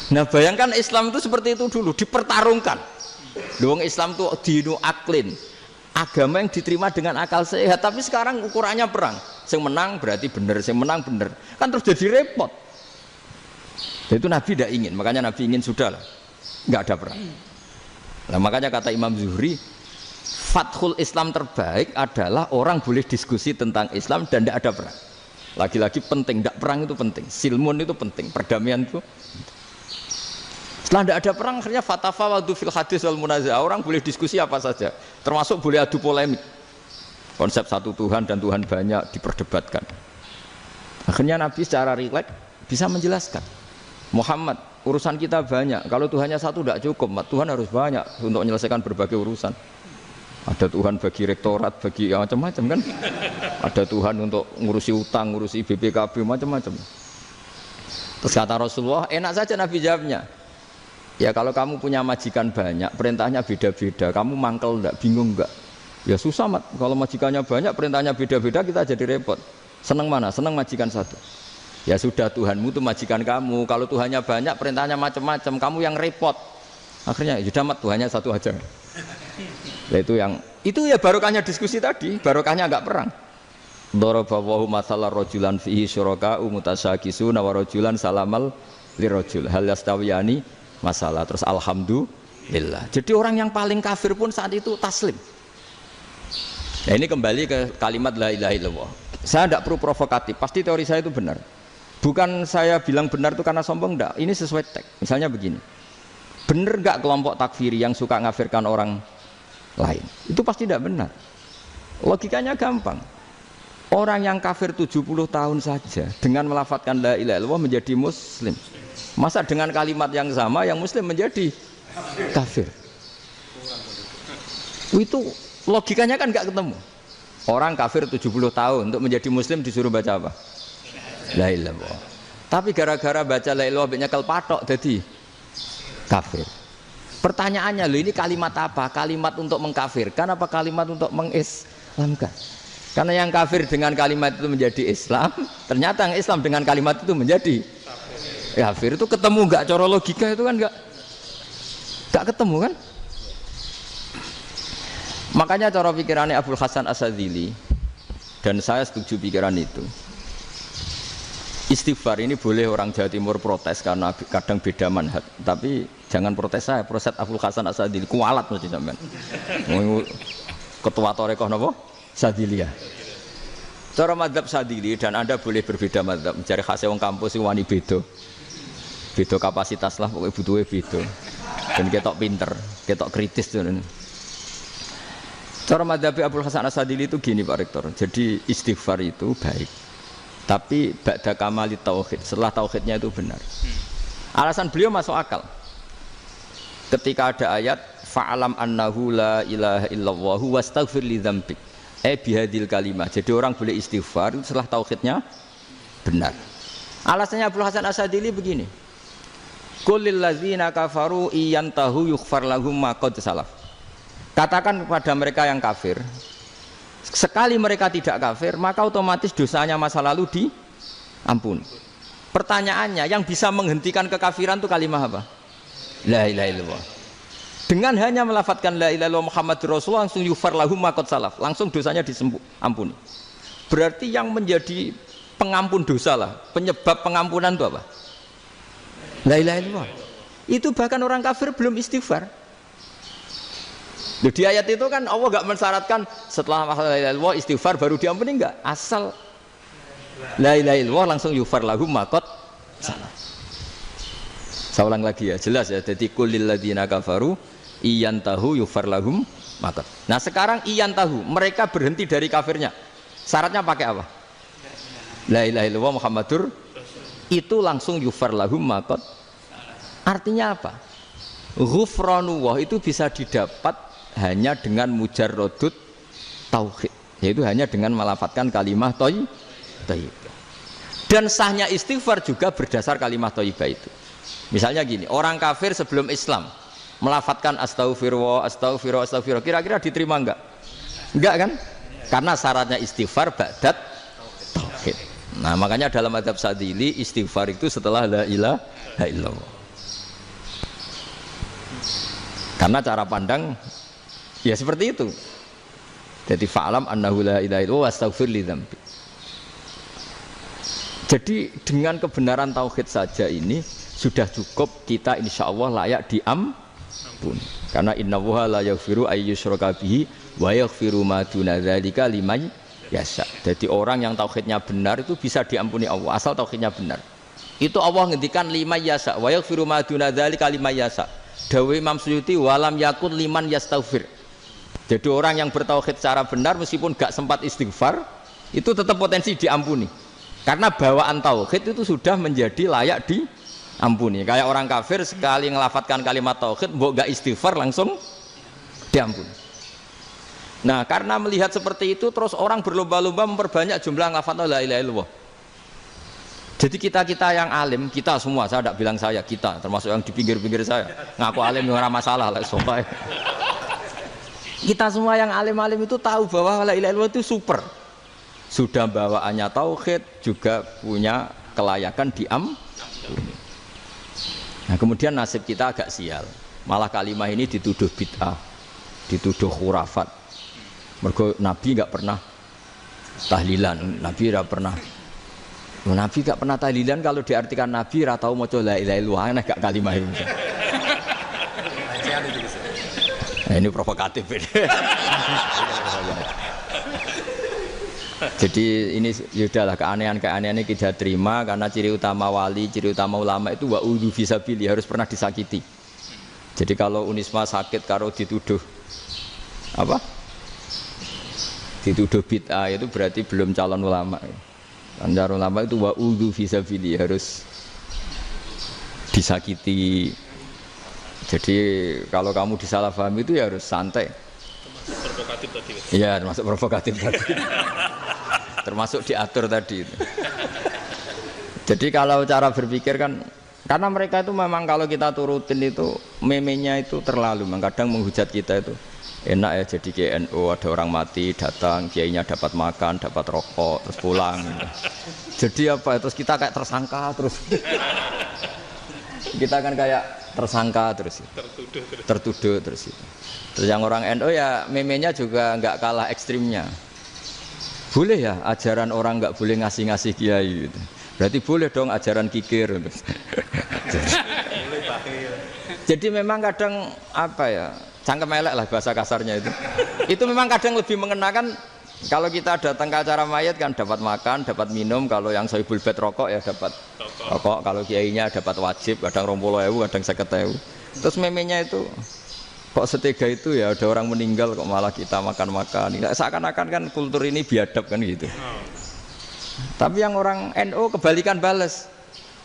Nah bayangkan Islam itu seperti itu dulu, dipertarungkan. Wong Islam itu dinu aklin, agama yang diterima dengan akal sehat. Tapi sekarang ukurannya perang. Yang menang berarti benar, yang menang benar. Kan terus jadi repot. Itu Nabi tidak ingin, makanya Nabi ingin sudah lah, nggak ada perang. Nah makanya kata Imam Zuhri, fathul Islam terbaik adalah orang boleh diskusi tentang Islam dan tidak ada perang. Lagi-lagi penting, tidak perang itu penting, silmun itu penting, perdamaian itu. Setelah tidak ada perang, akhirnya fatafawadu fil hadis wal munazah, orang boleh diskusi apa saja, termasuk boleh adu polemik. Konsep satu Tuhan dan Tuhan banyak diperdebatkan. Akhirnya Nabi secara rileks bisa menjelaskan, Muhammad, urusan kita banyak. Kalau Tuhannya satu tidak cukup, Tuhan harus banyak untuk menyelesaikan berbagai urusan. Ada Tuhan bagi rektorat, bagi macam-macam kan. Ada Tuhan untuk ngurusi utang, ngurusi BPKB, macam-macam. Terus kata Rasulullah, enak saja Nabi jawabnya. Ya kalau kamu punya majikan banyak, perintahnya beda-beda, kamu mangkel enggak, bingung enggak? Ya susah mat, kalau majikannya banyak, perintahnya beda-beda, kita jadi repot. Senang mana? Senang majikan satu. Ya sudah, Tuhanmu itu majikan kamu. Kalau Tuhannya banyak, perintahnya macam-macam, kamu yang repot. Akhirnya sudah mat, Tuhannya satu aja. Nah, itu ya barokahnya diskusi tadi, barokahnya enggak perang. Daraballahu mathalan rajulan fihi syuraka'u mutasyakisuna wa rajulan salamal lirajul hal yastawiyani masalah. Terus alhamdulillah. Jadi orang yang paling kafir pun saat itu taslim. Nah ini kembali ke kalimat la ilaha illallah. Saya tidak perlu provokatif, pasti teori saya itu benar. Bukan saya bilang benar itu karena sombong, enggak. Ini sesuai teks. Misalnya begini, benar enggak kelompok takfiri yang suka ngafirkan orang lain? Itu pasti tidak benar. Logikanya gampang. Orang yang kafir 70 tahun saja dengan melafadzkan la ilaha illallah menjadi muslim. Masa dengan kalimat yang sama yang muslim menjadi kafir? Itu logikanya kan enggak ketemu. Orang kafir 70 tahun untuk menjadi muslim disuruh baca apa? La ilaha illallah. Tapi gara-gara baca la ilaha illallah nyekel patok jadi kafir. Pertanyaannya, loh ini kalimat apa? Kalimat untuk mengkafirkan apa kalimat untuk mengislamkan? Karena yang kafir dengan kalimat itu menjadi Islam, ternyata yang Islam dengan kalimat itu menjadi kafir. Itu ketemu enggak cara logika itu kan enggak ketemu kan? Makanya cara pikirannya Abul Hasan Asyadzili, dan saya setuju pikiran itu. Istighfar ini boleh orang Jawa Timur protes karena kadang beda manhaj, tapi jangan protes saya, protes Abul Hasan Asyadzili, kualat mesti sampean. Ketua Torekoh napa? Sadziliyah. Cara madzhab Sadzili, dan Anda boleh berbeda madzhab, mencari khasnya wong kampus sing wani beda. Beda kapasitas lah, pokoknya butuhnya beda. Dan ketok pinter, ketok kritis tuh. Cara madzhab Abul Hasan Asyadzili itu gini Pak Rektor. Jadi istighfar itu baik. Tapi ba'da kamali tauhid, setelah tauhidnya itu benar. Alasan beliau masuk akal. Ketika ada ayat fa'alam annahu la ilaha illallah wastaghfir li dzambik. Bihadil kalimah. Jadi orang boleh istighfar setelah tauhidnya benar. Alasannya Abul Hasan Asyadzili begini. Qul lil ladzina kafaru iyantahu yughfar lahum ma qad salaf. Katakan kepada mereka yang kafir, sekali mereka tidak kafir, maka otomatis dosanya masa lalu diampuni. Pertanyaannya, yang bisa menghentikan kekafiran itu kalimat apa? La ilaha illallah. Dengan hanya melafadzkan la ilaha illallah Muhammadur Rasulullah, langsung yughfar lahum ma qad salaf, langsung dosanya diampuni. Berarti yang menjadi pengampun dosa lah, penyebab pengampunan itu apa? La ilaha illallah. Itu bahkan orang kafir belum istighfar. Loh, di ayat itu kan Allah enggak mensyaratkan setelah la ilaha illallah istighfar baru diampuni, enggak. Asal la ilaha illallah langsung yufar lahum maqad salah. Saya ulang lagi ya, jelas ya. Jadi kulil ladzina kafaru iyantahu yufar lahum maqad. Nah, sekarang iyantahu, mereka berhenti dari kafirnya. Syaratnya pakai apa? La ilaha illallah Muhammadur, itu langsung yufar lahum maqad. Artinya apa? Ghufranullah itu bisa didapat hanya dengan mujarrodut tauhid, yaitu hanya dengan melafadzkan kalimah thayyibah. Dan sahnya istighfar juga berdasar kalimah thayyibah itu. Misalnya gini, orang kafir sebelum Islam melafadzkan astaghfirullah, astaghfirullah, astaghfirullah, kira-kira diterima enggak? Enggak kan? Karena syaratnya istighfar ba'dat tauhid. Nah, makanya dalam adab Sadili istighfar itu setelah la ilaha illallah. Karena cara pandang ya seperti itu. Jadi fa'lam annahu la ilaha illallah wastaghfir li dzambi. Jadi dengan kebenaran tauhid saja ini sudah cukup kita insya Allah layak diampuni. Karena innallaha la yaghfiru ayyusyraka bihi wa yaghfiru ma duna dzalika liman yasha. Jadi orang yang tauhidnya benar itu bisa diampuni Allah asal tauhidnya benar. Itu Allah ngendikan liman yasha wa yaghfiru ma duna dzalika liman yasha. Dawe Imam Suyuti walam yakun liman yastaghfir. Jadi orang yang bertauhid secara benar meskipun gak sempat istighfar itu tetap potensi diampuni. Karena bawaan tauhid itu sudah menjadi layak diampuni. Kayak orang kafir sekali ngelafatkan kalimat tauhid mbok gak istighfar langsung diampuni. Nah, karena melihat seperti itu terus orang berlomba-lomba memperbanyak jumlah lafaz la ilaha illallah. Jadi kita yang alim, kita semua, saya tidak bilang saya, kita termasuk yang di pinggir-pinggir saya ngaku alim yang orang masalah lah, soalnya kita semua yang alim-alim itu tahu bahwa la ilaha illallah itu super, sudah bawaannya tauhid, juga punya kelayakan diampuni. Nah, kemudian nasib kita agak sial, malah kalimah ini dituduh bid'ah, dituduh khurafat. Mergo Nabi nggak pernah tahlilan, Nabi nggak pernah. Nabi gak pernah tahlilan, kalau diartikan Nabi ratau maca la ilaha illallah, aneh gak kalimah itu. Nah, ini provokatif ini. Jadi ini sudahlah, keanehan-keanehan ini kita terima karena ciri utama wali, ciri utama ulama itu wa'udhu fisabili, harus pernah disakiti. Jadi kalau Unisma sakit kalau dituduh apa? Dituduh bid'ah itu berarti belum calon ulama. Anjar ulama itu wa'udhu fisabili, harus disakiti. Jadi kalau kamu disalahpahami itu ya harus santai. Provokatif tadi. Iya, termasuk provokatif tadi. Termasuk diatur tadi itu. Jadi kalau cara berpikir kan, karena mereka itu memang kalau kita turutin itu memenya itu terlalu, kadang menghujat kita itu. Enak ya jadi GNU, ada orang mati datang, kiainya dapat makan, dapat rokok, terus pulang gitu. Jadi apa, terus kita kayak tersangka terus. Kita kan kayak tersangka terus, tertuduh terus itu. Terus yang orang NU ya memenya juga nggak kalah ekstrimnya. Boleh ya ajaran orang nggak boleh ngasih kiai gitu. Berarti boleh dong ajaran kikir. Jadi memang kadang apa ya, cangkem elek lah bahasa kasarnya itu. Itu memang kadang lebih mengenakan. Kalau kita datang ke acara mayat kan dapat makan, dapat minum. Kalau yang sohibul bed rokok ya dapat rokok. Kalau kiainya dapat wajib, kadang 20.000, kadang 50.000. Terus memenya itu kok setega itu ya, ada orang meninggal kok malah kita makan-makan. Seakan-akan kan kultur ini biadab kan gitu. Tapi yang orang NU kebalikan bales.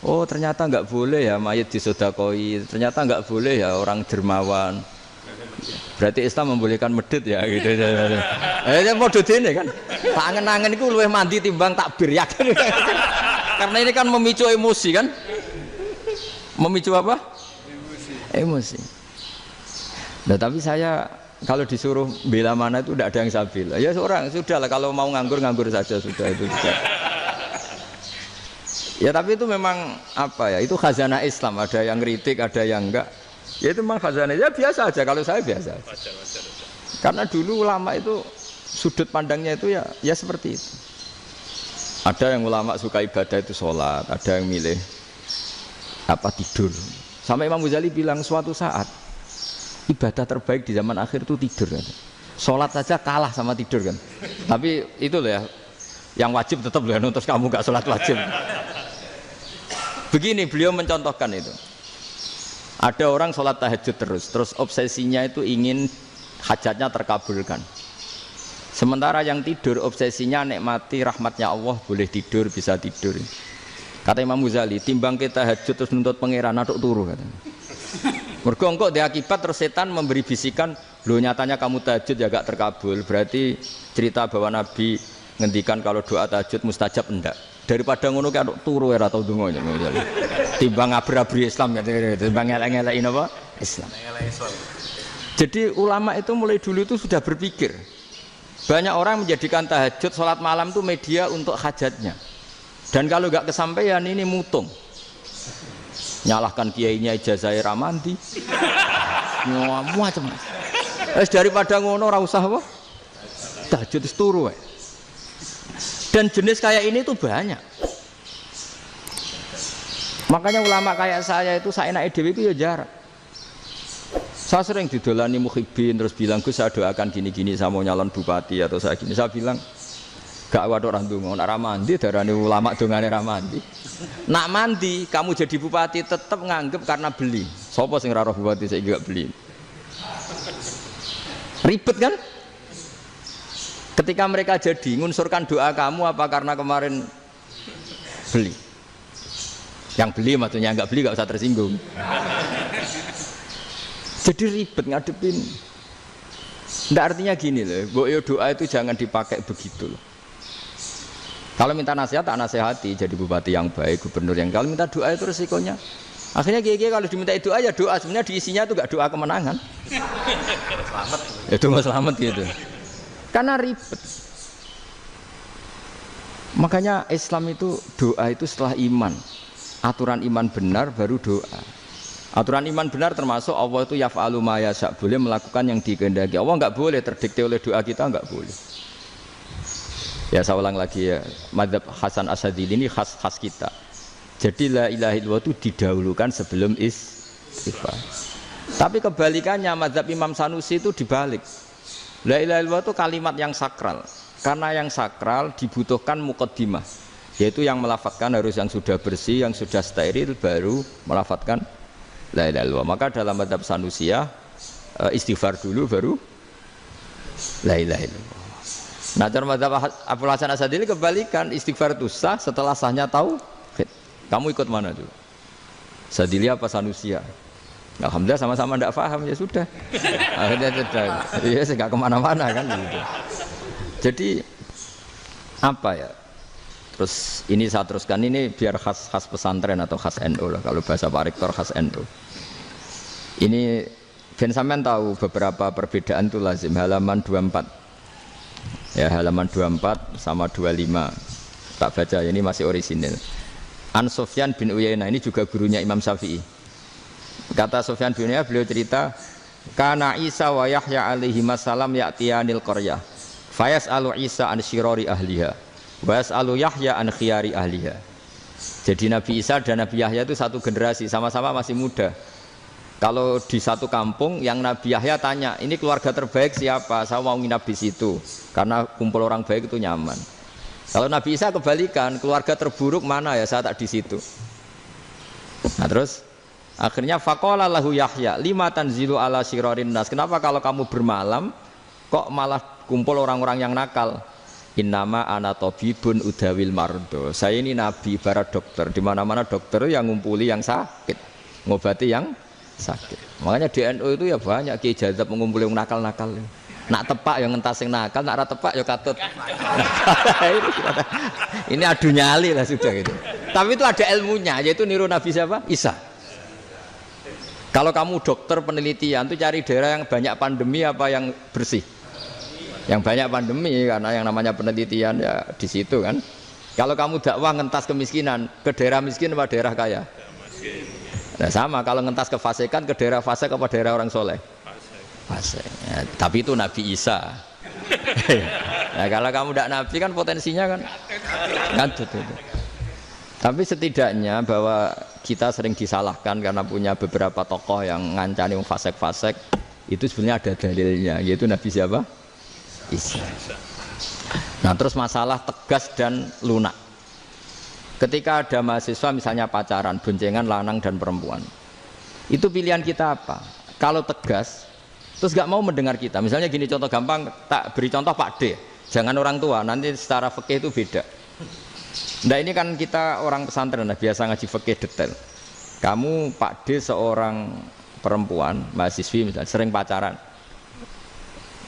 Oh ternyata nggak boleh ya mayat disodakoi. Ternyata nggak boleh ya orang dermawan. Berarti Islam membolehkan medit ya gitu. Model ini kan. Tak angen-angen itu luwih mandi timbang takbir ya kan. Karena ini kan memicu emosi kan. Memicu apa? Emosi. Nah tapi saya kalau disuruh bela mana itu tidak ada yang saya bela. Ya seorang sudahlah, kalau mau nganggur saja sudah itu juga. Ya tapi itu memang apa ya? Itu khazanah Islam. Ada yang kritik, ada yang enggak. Ya itu memang khazanah. Ya biasa aja, kalau saya biasa aja. Karena dulu ulama itu sudut pandangnya itu ya seperti itu. Ada yang ulama suka ibadah itu sholat, ada yang milih tidur. Sampai Imam Ghazali bilang suatu saat ibadah terbaik di zaman akhir itu tidur kan. Sholat saja kalah sama tidur kan. Tapi itu loh ya, yang wajib tetap loh ya, terus kamu gak sholat wajib. Begini beliau mencontohkan itu. Ada orang sholat tahajud terus obsesinya itu ingin hajatnya terkabulkan. Sementara yang tidur obsesinya nikmati rahmatnya Allah, boleh tidur, bisa tidur. Kata Imam Ghazali, timbang kita tahajud terus nuntut pangeran aduk turu katanya. Mergo engko di akibat terus setan memberi bisikan, lho nyatanya kamu tahajud ya gak terkabul. Berarti cerita bahwa Nabi ngendikan kalau doa tahajud mustajab enggak. Daripada ngono ki aduk turu ora tau donga. Timbang ngabri-abri Islam ya, timbang ngelek-ngelekin apa? Islam. Jadi ulama itu mulai dulu itu sudah berpikir. Banyak orang menjadikan tahajud, sholat malam itu media untuk hajatnya. Dan kalau nggak kesampaian ini mutung. Nyalahkan kiainya ijazah ramandi. Macam. Daripada ngono ora usah apa? Tahajud turu wae. Dan jenis kayak ini tuh banyak. Makanya ulama kayak saya itu saenake dhewe itu ya jarak. Saya sering didolani muhibbin terus bilang Gus saya doakan gini-gini saya mau nyalon bupati atau saya gini. Saya bilang gak waduh orang donga nek ra mandi darane ulama dongane ra mandi. Nak mandi kamu jadi bupati tetap nganggep karena beli. Sopo sing ra roh bupati saiki gak beli. Ribet kan? Ketika mereka jadi ngunsurkan doa kamu apa karena kemarin beli? Yang beli maksudnya enggak beli enggak usah tersinggung. Jadi ribet ngadepin. Nggak artinya gini loh, boyo doa itu jangan dipakai begitu loh. Kalau minta nasihat tak nasihati jadi bupati yang baik, gubernur yang kalau minta doa itu resikonya. Akhirnya kiai kalau diminta doa ya doa sebenarnya diisinya itu enggak doa kemenangan. Selamat. Itu nggak selamat gitu. Karena ribet. Makanya Islam itu doa itu setelah iman. Aturan iman benar baru doa. Aturan iman benar termasuk Allah itu yaf'alu ma yasha, boleh melakukan yang dikehendaki. Allah enggak boleh terdikte oleh doa kita, enggak boleh. Ya saya ulang lagi ya, mazhab Hasan Asyadzili ini khas kita. Jadi la ilaha illallah itu didahulukan sebelum istighfar. Tapi kebalikannya mazhab Imam Sanusi itu dibalik. La ilaha illallah itu kalimat yang sakral. Karena yang sakral dibutuhkan muqaddimah, yaitu yang melafadzkan harus yang sudah bersih, yang sudah steril baru melafadzkan la ilaha illallah. Maka dalam mazhab Sanusiyah istighfar dulu baru la ilaha illallah. Nah, dalam mazhab Abul Hasan Asyadzili kebalikan, istighfar itu sah setelah sahnya tauhid. Kamu ikut mana tuh? Asyadzili apa Sanusiyah? Alhamdulillah sama-sama tidak paham ya sudah. Akhirnya sudah, ya nggak kemana-mana kan gitu. Jadi apa ya? Terus ini saya teruskan ini biar khas pesantren atau khas NU lah. Kalau bahasa Pak Rektor khas NU. Ini Ben sampean tahu beberapa perbedaan itu lazim. Halaman 24. Ya halaman 24 sama 25. Tak baca ini masih orisinil. An Sufyan bin Uyainah ini juga gurunya Imam Syafi'i. Kata Sufyan bin Uyainah, beliau cerita, kana Isa wa Yahya alaihi salam ya'tiyanil qaryah. Fayas'alu Isa an syirari ahliha. Wa yas'alu Yahya an khiyari ahliha. Jadi Nabi Isa dan Nabi Yahya itu satu generasi, sama-sama masih muda. Kalau di satu kampung yang Nabi Yahya tanya, ini keluarga terbaik siapa? Saya mau nginap di situ. Karena kumpul orang baik itu nyaman. Kalau Nabi Isa kebalikan, keluarga terburuk mana ya? Saya tak di situ. Nah terus akhirnya faqala lahu Yahya, lima tanzilu ala syirarin nas. Kenapa kalau kamu bermalam kok malah kumpul orang-orang yang nakal? Innama ana tabibun udawil mardo. Saya ini nabi barat dokter. Di mana-mana dokter yang ngumpuli yang sakit, ngobati yang sakit. Makanya di NU itu ya banyak kiai jazab mengumpuli yang nakal-nakal. Nak tepak yang ngentas yang nakal, nak ra tepak ya katut. Ini adu nyali lah sudah gitu. Tapi itu ada ilmunya, yaitu niru Nabi siapa? Isa. Kalau kamu dokter penelitian itu cari daerah yang banyak pandemi apa yang bersih? Yang banyak pandemi, karena yang namanya penelitian ya di situ kan. Kalau kamu dakwah ngentas kemiskinan, ke daerah miskin apa daerah kaya? Nah sama, kalau ngentas kefasikan ke daerah fasik apa daerah orang soleh? Fasik. Ya, tapi itu Nabi Isa. Nah kalau kamu tidak Nabi kan potensinya kan ngantut itu. Tapi setidaknya bahwa kita sering disalahkan karena punya beberapa tokoh yang ngancani fasek-fasek, itu sebenarnya ada dalilnya, yaitu Nabi siapa? Isa. Nah terus masalah tegas dan lunak. Ketika ada mahasiswa misalnya pacaran, boncengan lanang dan perempuan, itu pilihan kita apa? Kalau tegas, terus gak mau mendengar kita. Misalnya gini contoh gampang, tak beri contoh Pak D. Jangan orang tua, nanti secara fikih itu beda. Nah ini kan kita orang pesantren, biasa ngaji fikih detail. Kamu Pak D seorang perempuan, mahasiswi misalnya, sering pacaran.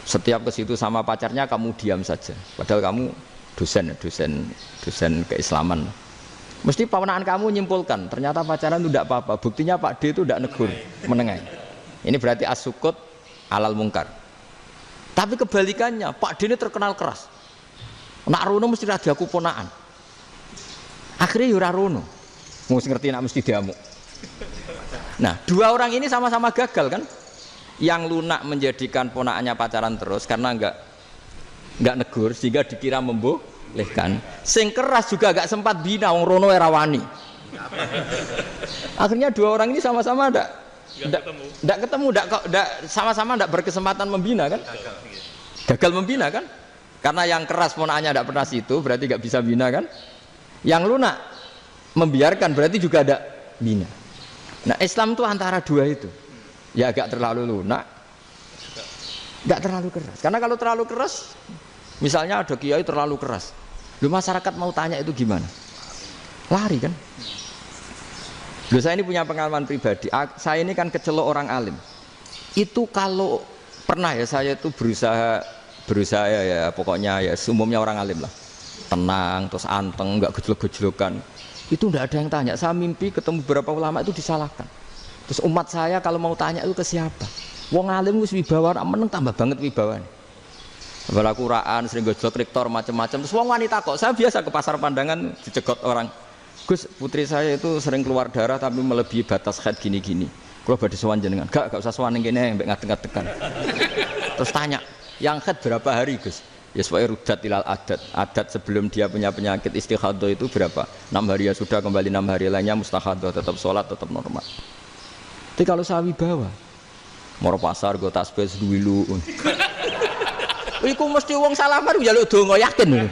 Setiap ke situ sama pacarnya kamu diam saja. Padahal kamu dosen keislaman. Mesti pamanaan kamu nyimpulkan, ternyata pacaran itu tidak apa-apa. Buktinya Pak D itu tidak negur, menengai. Ini berarti as-sukut alal mungkar. Tapi kebalikannya, Pak D ini terkenal keras. Nak rono mesti ada aku ponaan. Akhirnya yura rono, mesti ngerti nak mesti diamuk. Nah, dua orang ini sama-sama gagal kan? Yang lunak menjadikan ponakannya pacaran terus karena enggak negur sehingga dikira membolehkan. Sing keras juga enggak sempat bina wong rono era wani. Akhirnya dua orang ini sama-sama enggak ketemu, sama-sama enggak berkesempatan membina kan? Gagal membina kan? Karena yang keras ponakannya enggak pernah situ, berarti enggak bisa bina kan? Yang lunak membiarkan berarti juga ada bina. Nah Islam itu antara dua itu, ya agak terlalu lunak, nggak terlalu keras. Karena kalau terlalu keras, misalnya ada kiai terlalu keras, lu masyarakat mau tanya itu gimana? Lari kan? Lu saya ini punya pengalaman pribadi. Saya ini kan kecelok orang alim. Itu kalau pernah ya saya itu berusaha ya pokoknya ya umumnya orang alim lah. Tenang, terus anteng, nggak gejlok-gejlokan. Itu nggak ada yang tanya. Saya mimpi ketemu beberapa ulama itu disalahkan. Terus umat saya kalau mau tanya itu ke siapa? Wong alim wis wibawa, meneng tambah banget wibawane. Bala Quran sering gejlok rektor macam-macam. Terus wong wanita kok. Saya biasa ke pasar pandangan dicegot orang. Gus, putri saya itu sering keluar darah tapi melebihi batas haid gini-gini. Kalau badhe sowan jenengan, gak usah sowan ning kene mbek ngadeg-ngadegan. Terus tanya, yang haid berapa hari, Gus? Ya supaya rudat ilal adat sebelum dia punya penyakit istighadah itu berapa? 6 hari ya sudah, kembali 6 hari lainnya mustahadah, tetap sholat, tetap normal. Tapi kalau saya wibawa moro pasar go tasbih duwilu iku mesti wong salaman njaluk donga yakin.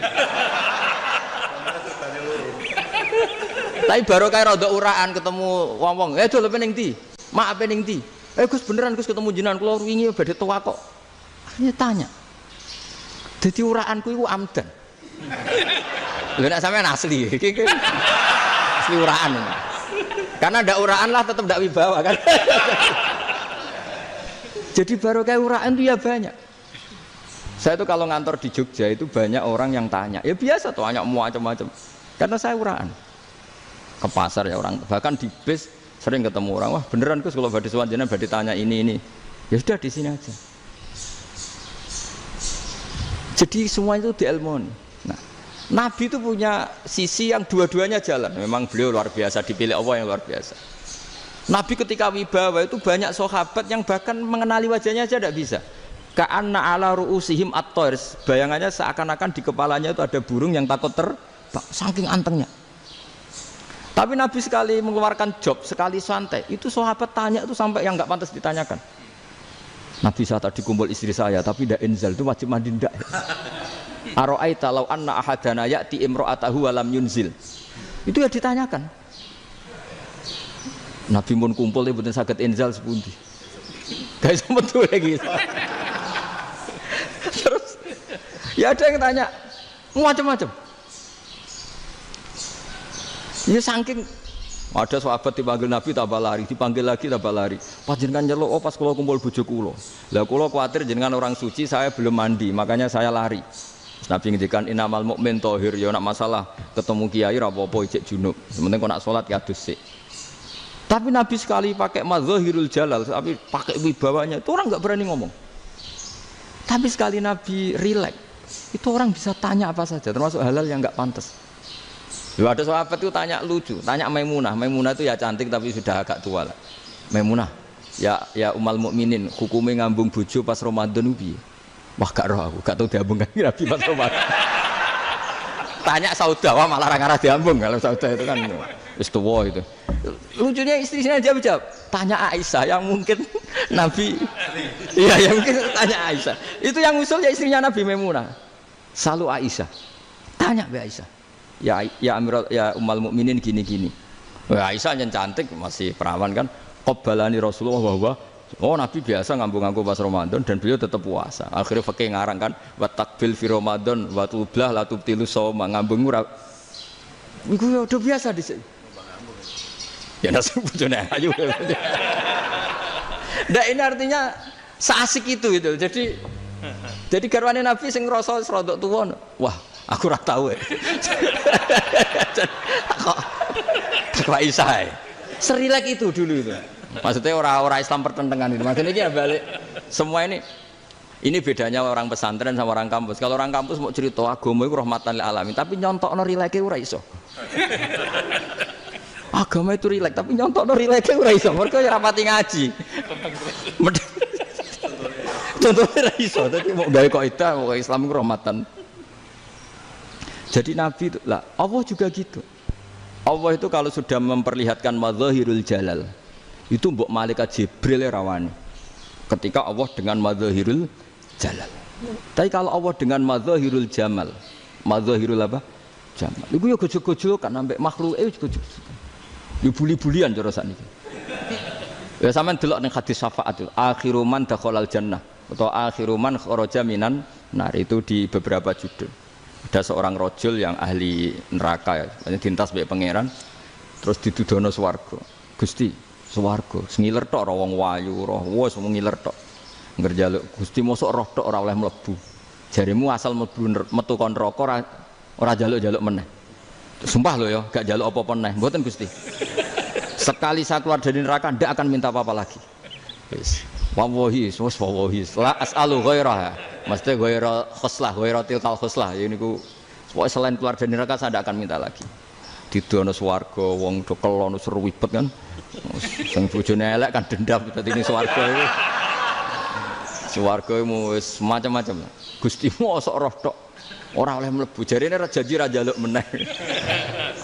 Tapi baru kayak rada uraan ketemu wong-wong, dol pening ndi? Mak pening ndi? Gus beneran Gus ketemu jenengan kula wingi badhe tuwa kok. Akhirnya tanya. Jadi uraanku itu amdan. Lho nek sampean asli, asli uraan. Karena ndak uraan lah tetap ndak wibawa kan. Jadi baru kayak uraan itu ya banyak. Saya itu kalau ngantor di Jogja itu banyak orang yang tanya. Ya biasa tuh tanya macam-macam. Karena saya uraan. Ke pasar ya orang, bahkan di bis sering ketemu orang. Wah beneran Gus kalau badhe sowan jenengan badhe tanya ini. Ya sudah di sini aja. Jadi semua itu diilmoni. Nah, Nabi itu punya sisi yang dua-duanya jalan. Memang beliau luar biasa, dipilih Allah yang luar biasa. Nabi ketika wibawa itu banyak sahabat yang bahkan mengenali wajahnya aja tidak bisa. Ka'anna ala ru'usihim at-tayr. Bayangannya seakan-akan di kepalanya itu ada burung yang takut terbang. Saking antengnya. Tapi Nabi sekali mengeluarkan job, sekali santai, itu sahabat tanya itu sampai yang nggak pantas ditanyakan. Nabi saya tadi kumpul istri saya, tapi tidak inzal itu wajib mandi ndak. Aro'aita law anna ahadana ya'ti imro'atahu walam yunzil. Itu ya ditanyakan. Nabi pun kumpul itu betul sakit inzal sepundi. Gak bisa betul lagi. Terus ya ada yang tanya macam-macam. Ya saking ada sahabat dipanggil Nabi tambah lari, dipanggil lagi tambah lari. Pas jenengan nyeluk, oh pas kula kumpul bojo kula. Lah kula kuwatir jenengan orang suci, saya belum mandi, makanya saya lari. Nabi ngendikan innamal mukmin thahir, ya nak masalah ketemu kiai ora apa-apa ijek junub. Sementing kok nak salat ya adus sik. Tapi Nabi sekali pakai mazahirul jalal, tapi pakai wibawanya, itu orang enggak berani ngomong. Tapi sekali Nabi rileks, itu orang bisa tanya apa saja, termasuk halal yang enggak pantas. Lalu ada sahabat itu tanya lucu, tanya Maimunah. Maimunah itu ya cantik tapi sudah agak tua lah. Maimunah, ya umal mukminin, hukumnya ngambung bojo pas Ramadan ubi. Wah gak roh aku, gak tahu diambungkan Nabi pas Ramadan. Tanya Saudah, wah malah orang-orang diambung kalau Saudah itu kan wis tuwa itu. Lucunya istrinya jawab, tanya Aisyah yang mungkin Nabi, iya yang mungkin tanya Aisyah. Itu yang usul ya istrinya Nabi Maimunah. Selalu Aisyah, tanya be Aisyah. Ya Amirul ya Ummul Mukminin gini-gini. Wah, Aisyah yang cantik masih perawan kan. Qabbalani Rasulullah bahwa oh Nabi biasa ngambung-ngambung pas Ramadan dan beliau tetap puasa. Akhirnya fakih ngarang kan wa takbil fi Ramadan wa tublah la tubtilu shauma ngambung ora. Iku udah biasa di sini. Ya nasi bojone ayu. Ndak ini artinya seasik itu gitu. Jadi garwane Nabi sing ngrasa rodok tuwa. Wah, aku ora tahu ya. Kok Aisyah. Serilek itu dulu itu. Maksudnya orang-orang Islam pertentangan itu. Maksudnya ini ya balik semua ini bedanya orang pesantren sama orang kampus. Kalau orang kampus mau cerita agama itu rahmatan lil alamin, tapi nyontokno rileke ora iso. Agama itu rilek, tapi nyontokno rileke ora iso. Mergo ya rapati ngaji. Contohnya ora iso, tapi mau gawe kaidah mau Islam itu rahmatan. Jadi Nabi itu lah, Allah juga gitu. Allah itu kalau sudah memperlihatkan madzahirul jalal itu mbok malaikat Jibril rawani ketika Allah dengan madzahirul jalal. Tapi kalau Allah dengan madzahirul jamal, madzahirul apa? Jamal. Iku yo gojol-gojol kan sampai makhluke yo gojol. Yo buli-bulian cara sakniki. Ya sampean delok ning hadis syafaat itu, akhiru man dakhalal jannah atau akhiru man kharaja minan nar itu di beberapa judul. Ada seorang rojul yang ahli neraka ya, dintas mbek pangeran terus ditudono swarga. Gusti, swarga sengiler tok ora wong wayu, roh wis wong ngiler tok. Ngerjaluk Gusti mosok roh tok ora oleh mlebu. Jarimu asal mlebu metu kon neraka ora jaluk-jaluk meneh. Sumpah lho ya, gak jaluk apa-apa meneh. Mboten Gusti. Sekali saya keluar dari neraka ndak akan minta apa-apa lagi. Wis. Wallahi, wallahi, la as'alu ghairah. Mesti ghairah khoslah, ghairah tilkal khoslah. Ya niku selain keluar dari neraka saya tidak akan minta lagi. Didono swarga wong do kelon seru wibet kan. Sing bojone elek kan dendam dadi ini swarga iki. Swarga wis macam-macam. Gusti mosok roh tok ora oleh mlebu. Jarine ora janji ra njaluk meneh.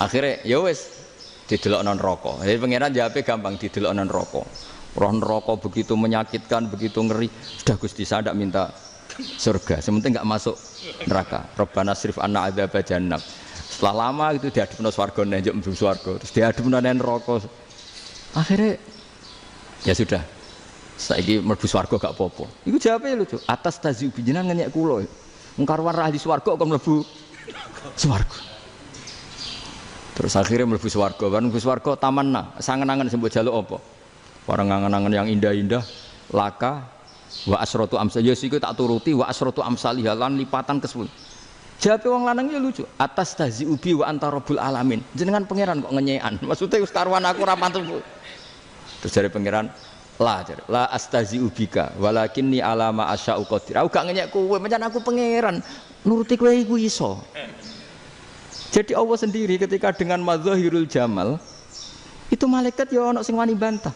Akhire ya wis didelokno neraka. Jadi pangeran jawabe gampang didelokno neraka. Roh neraka begitu menyakitkan, begitu ngeri. Sudah Gusti saya tidak minta surga, sementing nggak masuk neraka. Rabbana srif anna adzaba jahannam. Setelah lama itu diadepno swarga njuk mlebu swarga, terus diadepno neraka. Akhirnya ya sudah. Saiki mlebu swarga gak apa-apa. Iku jawabe lucu. Atas taziu bijinan ngenyek kula. Wong karuan ra di swarga kok mlebu swarga. Terus akhirnya mlebu swarga, bareng mlebu swarga tamanna, sangen-angen sembok jaluk apa? Orang angan-angan yang indah-indah laka wa asratu amsal ya siku tak turuti wa asratu amsalih lan lipatan ke-10. Jawabe wong lanang ya lucu. Atas tazi ubi wa anta rabbul alamin. Jenengan pangeran kok ngenyekan. Maksudnya wis karuan aku ora pantes. Terus jare pangeran la astazi ubika walakinni ala ma asya'u qadir. Aku gak ngenyek kowe, pancen aku pangeran. Nuruti kowe iku iso. Jadi Allah sendiri ketika dengan madzahirul jamal itu malaikat ya ono sing wani bantah.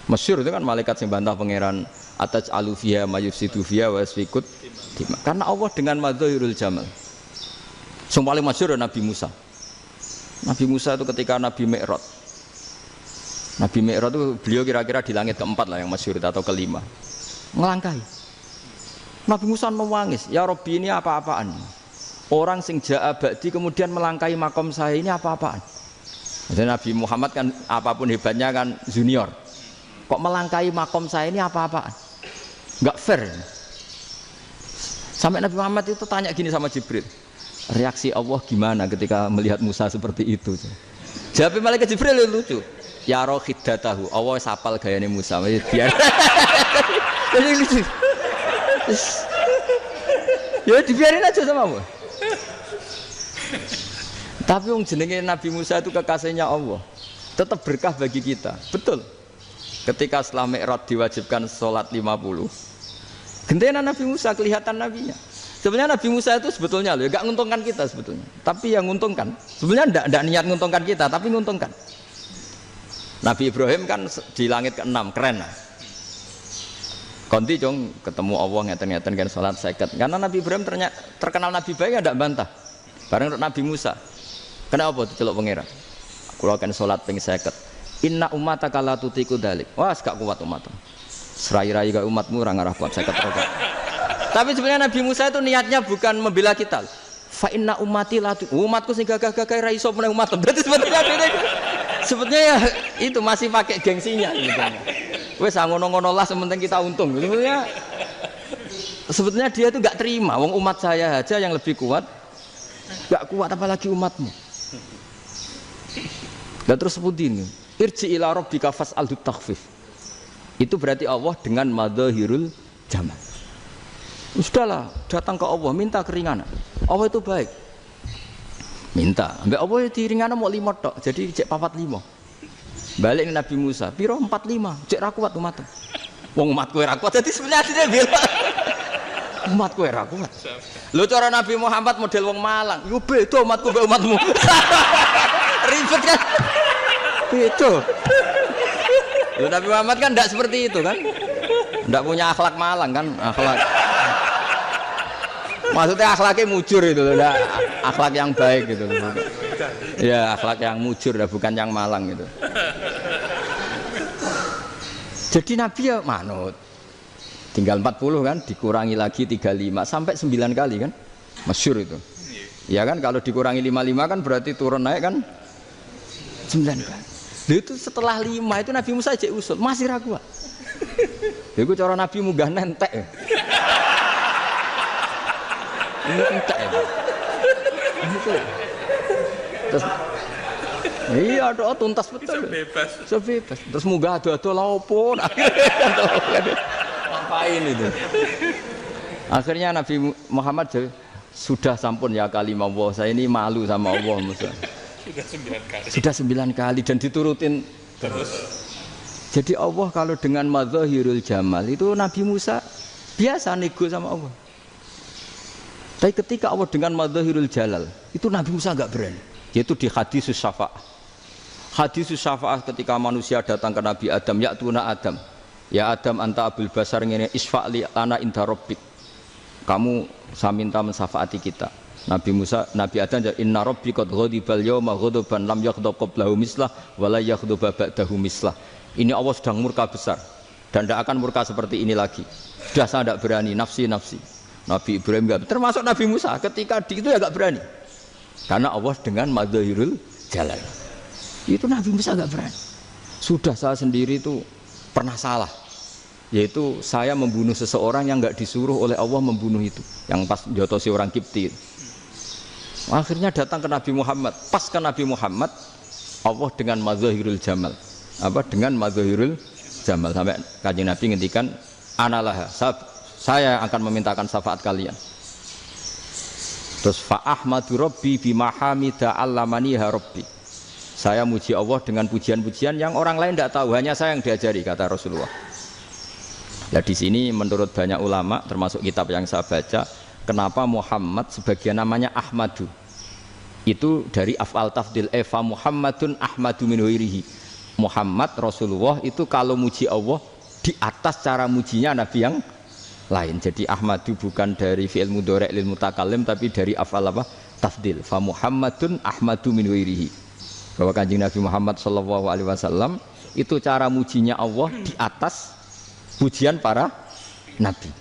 Masyhur itu kan malaikat sing bantah pangeran atas alufia mayufsidu fiha wa yasfikut dima. Karena Allah dengan madzahirul jamal. Sing paling masyhur Nabi Musa. Nabi Musa itu ketika Nabi Mi'raj. Nabi Mi'raj itu beliau kira-kira di langit keempat lah yang masyhur atau kelima. Ngelangkahi. Nabi Musa menangis, "Ya Rabbi ini apa-apaan? Orang sing ja'a ba'di kemudian melangkahi makom saya ini apa-apaan?" Jadi Nabi Muhammad kan apapun hebatnya kan junior. Kok melangkahi makom saya ini apa-apaan? Enggak fair. Sampai Nabi Muhammad itu tanya gini sama Jibril. Reaksi Allah gimana ketika melihat Musa seperti itu? Jawab malaikat Jibril lucu. Ya roh khiddatahu. Allah sapal gayane Musa. Biar. Jadi lucu. Ya dibiarin aja sama Allah. Tapi wong jenenge Nabi Musa itu kekasihnya Allah. Tetap berkah bagi kita. Betul. Ketika setelah Mi'raj diwajibkan sholat 50. Gentena Nabi Musa kelihatan nabinya. Sebenarnya Nabi Musa itu sebetulnya loh, enggak menguntungkan kita sebetulnya. Tapi yang menguntungkan, sebenarnya enggak niat menguntungkan kita, tapi menguntungkan. Nabi Ibrahim kan di langit ke-6, keren lah. Konti jong ketemu Allah ngeten-ngeten kan sholat 50. Karena Nabi Ibrahim terkenal Nabi baik enggak bantah. Bareng Nabi Musa. Kenapa diceluk pangeran? Kula kan salat ping 50. Inna ummataka la tutiku dzalik. Wah, gak kuat umatmu. Serai-rai gak umatmu ora ngarah kuat 50 rokaat. Tapi sebenarnya Nabi Musa itu niatnya bukan membela kita. Fa inna ummati la umatku sing gagah-gagah ra iso meneh umat. Berarti sebetulnya ya itu masih pakai gengsinya gitu. Wes ngono-ngono lah sementing kita untung. Sebetulnya dia itu enggak terima wong umat saya aja yang lebih kuat. Enggak kuat apalagi umatmu. Dan terus sebutin irji ila rabbika fas'alhu takhfif. Itu berarti Allah dengan madzahirul jamal. Sudahlah, datang ke Allah minta keringanan. Allah itu baik. Minta, ambek Allah itu ringanan mau 5 tok. Jadi cek 45. Balik ke Nabi Musa, piro 45, cek ra kuat umat. Wong umatku ora kuat. Jadi sebenarnya dia bilang umatku ora kuat. Lho cara Nabi Muhammad model wong Malang, yo beda umatku mbek umatmu. Ribet kan? Beda. Lho Nabi Muhammad kan enggak seperti itu kan? Enggak punya akhlak Malang kan? Akhlak. Maksudnya akhlaknya mujur itu loh, akhlak yang baik gitu loh. Ya akhlak yang mujur, bukan yang Malang gitu. Jadi Nabi ya manut. Tinggal 40 kan, dikurangi lagi 35 sampai 9 kali kan, masyhur itu. Ya kan kalau dikurangi 55 kan berarti turun naik kan 9 kali. Itu setelah 5 itu Nabi Musa aja usul masih ragu. Itu cara Nabi munggah nentek. Ini entek ya. Terus iya doa tuntas betul. Sebebas. Terus munggah ado-ado lha opo? Ngapain itu? Akhirnya Nabi Muhammad sudah sampun ya kalimah Allah. Saya ini malu sama Allah Musa. Sudah 9 kali dan diturutin terus. Jadi Allah kalau dengan madzahirul jamal itu Nabi Musa biasa nego sama Allah. Tapi ketika Allah dengan madzahirul jalal itu Nabi Musa enggak berani. Yaitu di hadis syafa'ah. Hadis syafa'ah ketika manusia datang ke Nabi Adam, ya tuna Adam. Ya Adam anta abul basar ngene isfa'li ana inda rabbik. Kamu saya minta mensafaati kita. Nabi Musa, Nabi Adam inna rabbi qad ghadibal yawma ghadaban lam yaghdab qablahu mislah wa la yaghdab ba'dahu mislah. Ini Allah sedang murka besar dan tidak akan murka seperti ini lagi. Sudah saya tidak berani nafsi. Nabi Ibrahim enggak, termasuk Nabi Musa ketika di itu ya enggak berani. Karena Allah dengan madzahirul jalal. Itu Nabi Musa enggak berani. Sudah saya sendiri itu pernah salah. Yaitu saya membunuh seseorang yang enggak disuruh oleh Allah membunuh itu. Yang pas jotosi orang Kipti. Akhirnya datang ke Nabi Muhammad. Pas ke Nabi Muhammad, Allah dengan madzahirul jamal. Apa dengan madzahirul jamal sampai Kanjeng Nabi ngendikan analah saya akan memintakan syafaat kalian. Terus fa ahmadu rabbi bima hamida allamaniha rabbi. Saya muji Allah dengan pujian-pujian yang orang lain tidak tahu, hanya saya yang diajari, kata Rasulullah. Nah di sini menurut banyak ulama termasuk kitab yang saya baca, kenapa Muhammad sebagian namanya Ahmadu. Itu dari af'al tafdil fa Muhammadun Ahmadu min ghairihi. Muhammad Rasulullah itu kalau muji Allah di atas cara mujinya nabi yang lain. Jadi Ahmadu bukan dari fi'il mudhari' lil mutakallim tapi dari af'al apa? Tafdil. Fa Muhammadun Ahmadu min ghairihi. Bahwa Kanjeng Nabi Muhammad sallallahu alaihi wasallam itu cara mujinya Allah di atas pujian para nabi.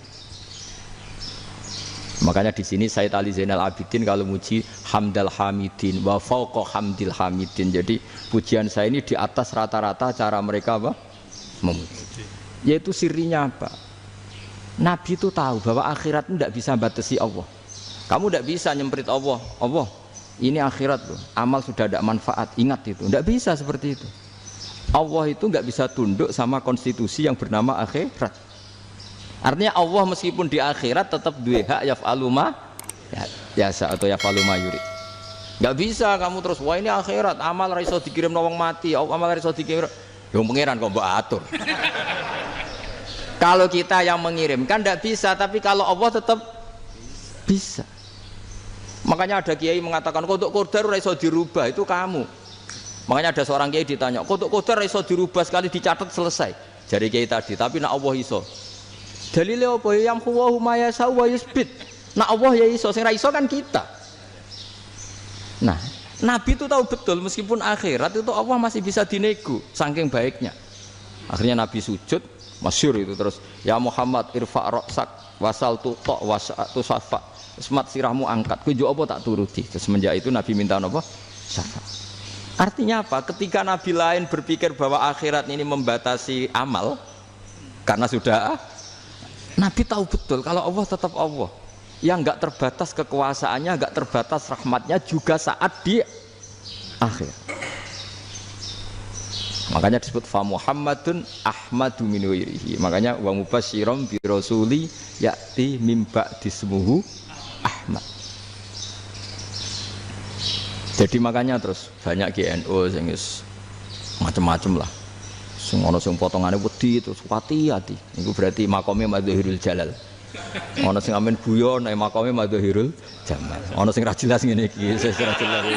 Makanya di sini Sayyid Ali Zainal Abidin kalau muji hamdal hamidin wa fauqa hamdil hamidin. Jadi pujian saya ini di atas rata-rata cara mereka apa? Memuji. Yaitu sirinya apa? Nabi itu tahu bahwa akhirat itu tidak bisa batasi Allah. Kamu tidak bisa nyemprit Allah. Allah, ini akhirat loh. Amal sudah ada manfaat. Ingat itu. Tidak bisa seperti itu. Allah itu nggak bisa tunduk sama konstitusi yang bernama akhirat. Artinya Allah meskipun di akhirat tetap duwe hak yaf'alu ma yasa atau yaf'alu ma yurid. Nggak bisa kamu terus wah ini akhirat amal ra iso dikirim wong mati, amal ra iso dikirim. Yo pangeran kok mbok atur. Kalau kita yang mengirimkan tidak bisa, tapi kalau Allah tetap bisa. Makanya ada kiai mengatakan kodok qadar ora iso dirubah, itu kamu. Makanya ada seorang kiai ditanya, kodok qadar ora iso dirubah sekali dicatat selesai. Jadi kiai tadi, tapi nak Allah iso. Dalile apa yang huwa ma yasha wa yusbit. Nak Allah ya iso, sing ra iso kan kita. Nah, Nabi itu tahu betul meskipun akhirat itu Allah masih bisa dinego saking baiknya. Akhirnya Nabi sujud, masyhur itu terus, ya Muhammad irfa' ra'sak wasal tutok wasatu safa. Semat sirahmu angkat. Kowe apa tak turuti. Semenjak itu Nabi minta apa? Syafa'. Artinya apa? Ketika Nabi lain berpikir bahwa akhirat ini membatasi amal karena sudah Nabi tahu betul kalau Allah tetap Allah. Yang enggak terbatas kekuasaannya, enggak terbatas rahmatnya juga saat di akhir. Makanya disebut fa Muhammadun Ahmadu min ghairihi. Makanya wa mubasyiran bi rasuli ya'ti mim ba'di ismuhu Ahmad. Jadi makanya terus banyak GNU sing macam-macam lah. Sing ana sing potongane wedi terus hati-hati. Iku berarti makome Madzhirul Jalal. Ana sing amen guyon nek makome Madzhirul Jamal. Ana sing ra jelas ngene iki, wis ra jelas.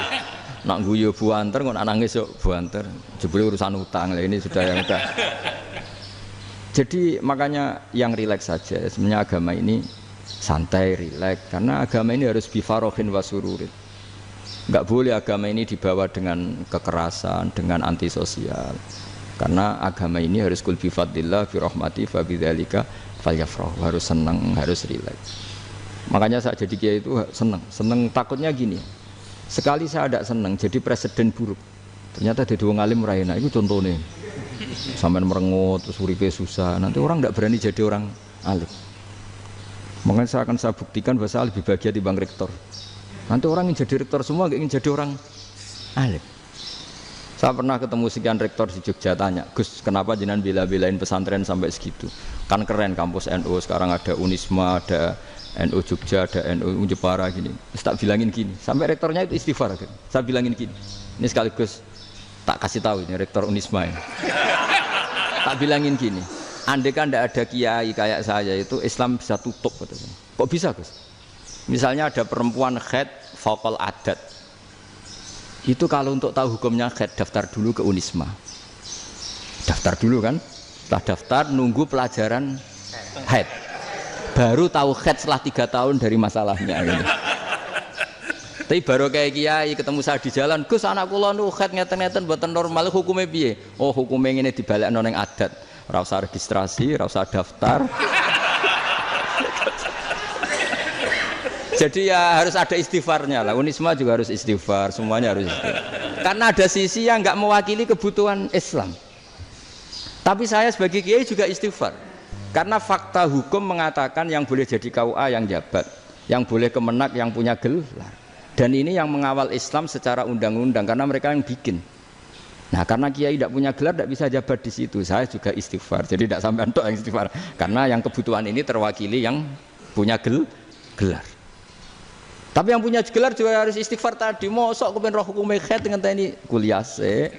Nak guyu buanter kok nangis yo buanter. Jebule urusan utang. Lah ini sudah yang udah. Jadi makanya yang rileks saja. Sebenarnya agama ini santai, rileks karena agama ini harus bifarohin wasururin. Enggak boleh agama ini dibawa dengan kekerasan, dengan antisosial. Karena agama ini harus kul bi fadlillah bi rahmati fa bidzalika falyafrahu, harus senang, harus rileks. Makanya saya jadi kiai itu senang takutnya gini. Sekali saya tidak senang jadi presiden buruk. Ternyata jadi wong alim raina itu contohnya. Sampai merengut terus uripe susah. Nanti orang tidak berani jadi orang alim. Makanya saya buktikan bahwa saya lebih bahagia dibanding rektor. Nanti orang ingin jadi rektor semua, gak ingin jadi orang alim. Saya pernah ketemu sekian rektor di Jogja tanya, Gus, kenapa jenengan bela-belain pesantren sampai segitu? Kan keren kampus NU, sekarang ada Unisma, ada NU Jogja, ada NU Jepara gini. Terus tak bilangin gini, sampai rektornya itu istighfar kan. Saya bilangin gini, ini sekaligus tak kasih tahu ini rektor Unisma ini. Tak bilangin gini, andai kan tidak ada kiai kayak saya itu Islam bisa tutup. Kok bisa Gus? Misalnya ada perempuan haid faqal adat. Itu kalau untuk tahu hukumnya haid daftar dulu ke Unisma. Daftar dulu kan? Setelah daftar nunggu pelajaran haid. Baru tahu haid setelah 3 tahun dari masalahnya gitu. Tapi baru kayak kiai ketemu saya di jalan, Gus anak kula nu haid ngeten-ngeten mboten normal hukumnya piye? Oh, hukumnya ngene dibalekno ning adat. Ora usah registrasi, ora usah daftar. Jadi ya harus ada istighfarnya lah. Unisma juga harus istighfar, semuanya harus istighfar. Karena ada sisi yang nggak mewakili kebutuhan Islam. Tapi saya sebagai kiai juga istighfar. Karena fakta hukum mengatakan yang boleh jadi KUA yang jabat, yang boleh kemenak yang punya gelar. Dan ini yang mengawal Islam secara undang-undang karena mereka yang bikin. Nah, karena kiai tidak punya gelar tidak bisa jabat di situ. Saya juga istighfar. Jadi tidak sampai entok yang istighfar. Karena yang kebutuhan ini terwakili yang punya gelar. Tapi yang punya gelar juga harus istighfar tadi. Mosok kepen roh hukum haid ngenteni kuliah se.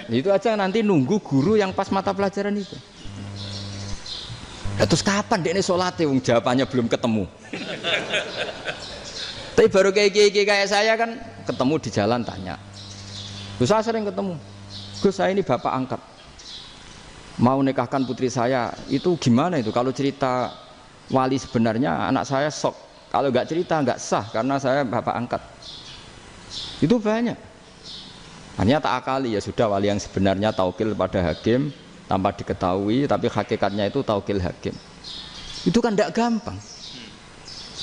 Itu aja nanti nunggu guru yang pas mata pelajaran itu. Terus kapan dekne salate wong jawabannya belum ketemu. Tapi baru kayak saya kan ketemu di jalan tanya. Gus saya sering ketemu. Gus saya ini bapak angkat. Mau nikahkan putri saya, itu gimana itu kalau cerita wali sebenarnya anak saya sok, kalau nggak cerita nggak sah karena saya bapak angkat. Itu banyak. Hanya tak akali ya sudah wali yang sebenarnya taukil pada hakim tanpa diketahui, tapi hakikatnya itu taukil hakim. Itu kan tidak gampang.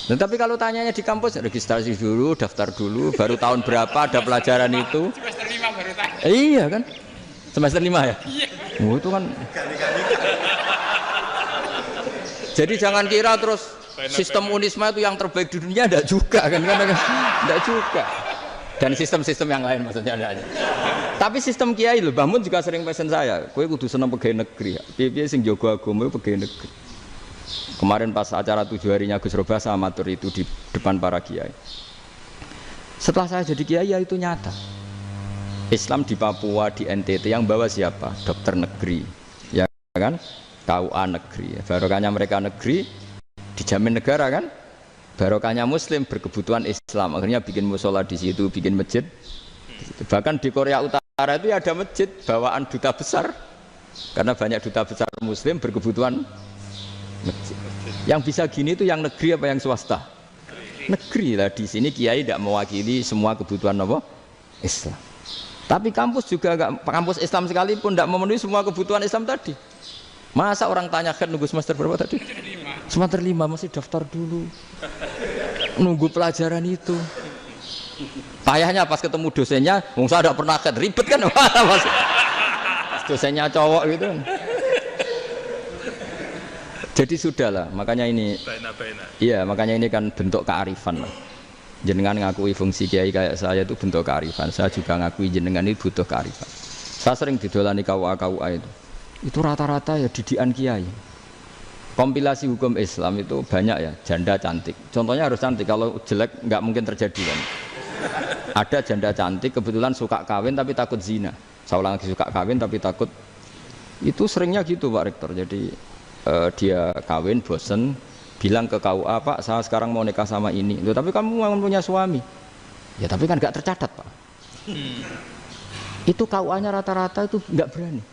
Dan tapi kalau tanyanya di kampus registrasi dulu, daftar dulu, baru tahun berapa ada pelajaran itu? Semester 5 baru tanya. Iya kan? Semester 5 ya? Iya. Oh, itu kan. Jadi jangan kira terus sistem Unisma itu yang terbaik di dunia, enggak juga kan, enggak juga. Dan sistem-sistem yang lain maksudnya ada. Tapi sistem kiai lho, Mbah Mun juga sering pesen saya, kowe kudu seneng pegawai negeri. Piye-piye sing jaga agama pegawai negeri. Kemarin pas acara 7 harinya Gus Robah sama matur itu di depan para kiai. Setelah saya jadi kiai ya itu nyata. Islam di Papua, di NTT yang bawa siapa? Dokter negeri. Ya kan? KUA negeri. Barokahnya mereka negeri dijamin negara kan? Barokahnya muslim berkebutuhan Islam. Akhirnya bikin musola di situ, bikin masjid. Bahkan di Korea Utara itu ada masjid bawaan duta besar. Karena banyak duta besar muslim berkebutuhan masjid. Yang bisa gini itu yang negeri apa yang swasta? negeri lah. Di sini kiai tidak mewakili semua kebutuhan apa? Islam. Tapi kampus juga enggak, kampus Islam sekalipun tidak memenuhi semua kebutuhan Islam tadi. Masa orang tanya kan nunggu semester berapa tadi? Semester 5 masih daftar dulu. Nunggu pelajaran itu. Payahnya pas ketemu dosennya, saya tidak pernah ribet kan? Mas dosennya cowok gitu. Jadi sudahlah, makanya ini. Iya, makanya ini kan bentuk kearifan lah. Jenengan ngakui fungsi kiai kayak saya itu bentuk kearifan. Saya juga ngakui jenengan itu butuh kearifan. Saya sering didolani KUA itu. Itu rata-rata ya didikan kiai. Kompilasi hukum Islam itu banyak ya, janda cantik. Contohnya harus cantik, kalau jelek nggak mungkin terjadi kan. Ada janda cantik kebetulan suka kawin tapi takut zina. Saya ulang lagi, suka kawin tapi takut. Itu seringnya gitu Pak Rektor. Jadi dia kawin bosen, bilang ke KUA, Pak saya sekarang mau nikah sama ini. Loh, tapi kamu mau punya suami. Ya tapi kan nggak tercatat Pak. Itu KUA-nya rata-rata itu nggak berani.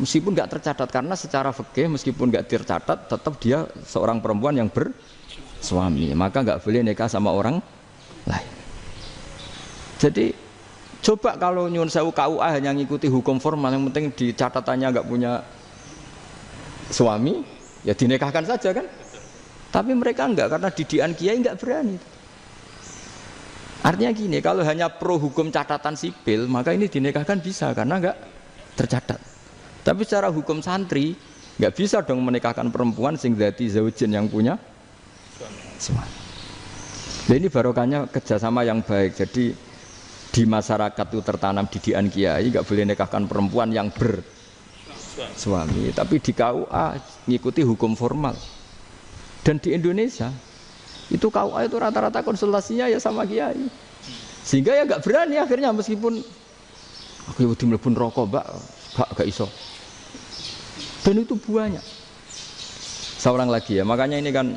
Meskipun nggak tercatat, karena secara fikih meskipun nggak tercatat tetap dia seorang perempuan yang bersuami, maka nggak boleh nikah sama orang lain. Jadi coba kalau nyun sewu KUA hanya ngikuti hukum formal, yang penting di catatannya nggak punya suami, ya dinikahkan saja kan. Tapi mereka enggak, karena didikan kiai nggak berani. Artinya gini, kalau hanya pro hukum catatan sipil, maka ini dinikahkan bisa karena nggak tercatat. Tapi secara hukum santri nggak bisa dong menikahkan perempuan sing dzati zaujin yang punya suami. Nah, ini barokahnya kerjasama yang baik. Jadi di masyarakat itu tertanam didikan kiai, nggak boleh nikahkan perempuan yang bersuami. Tapi di KUA ngikuti hukum formal. Dan di Indonesia itu KUA itu rata-rata konsultasinya ya sama kiai. Sehingga ya nggak berani akhirnya, meskipun aku udah mlebu rokok mbak, gak iso. Dan itu banyak. Seorang lagi ya, makanya ini kan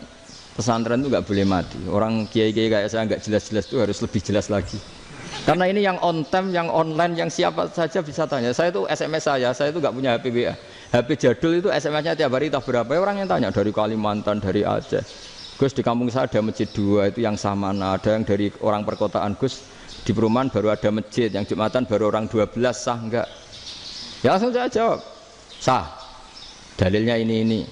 pesantren itu nggak boleh mati. Orang kiai-kiai kayak saya nggak jelas-jelas itu harus lebih jelas lagi. Karena ini yang on time, yang online, yang siapa saja bisa tanya. Saya itu SMS saya itu nggak punya HP WA. HP jadul itu SMS-nya tiap hari tak berapa. Orang yang tanya dari Kalimantan, dari Aceh. Gus di kampung saya ada masjid 2 itu yang Samana. Ada yang dari orang perkotaan, Gus di perumahan baru ada masjid, yang Jumatan baru orang 12, sah enggak? Ya langsung saya jawab, sah. Dalilnya ini.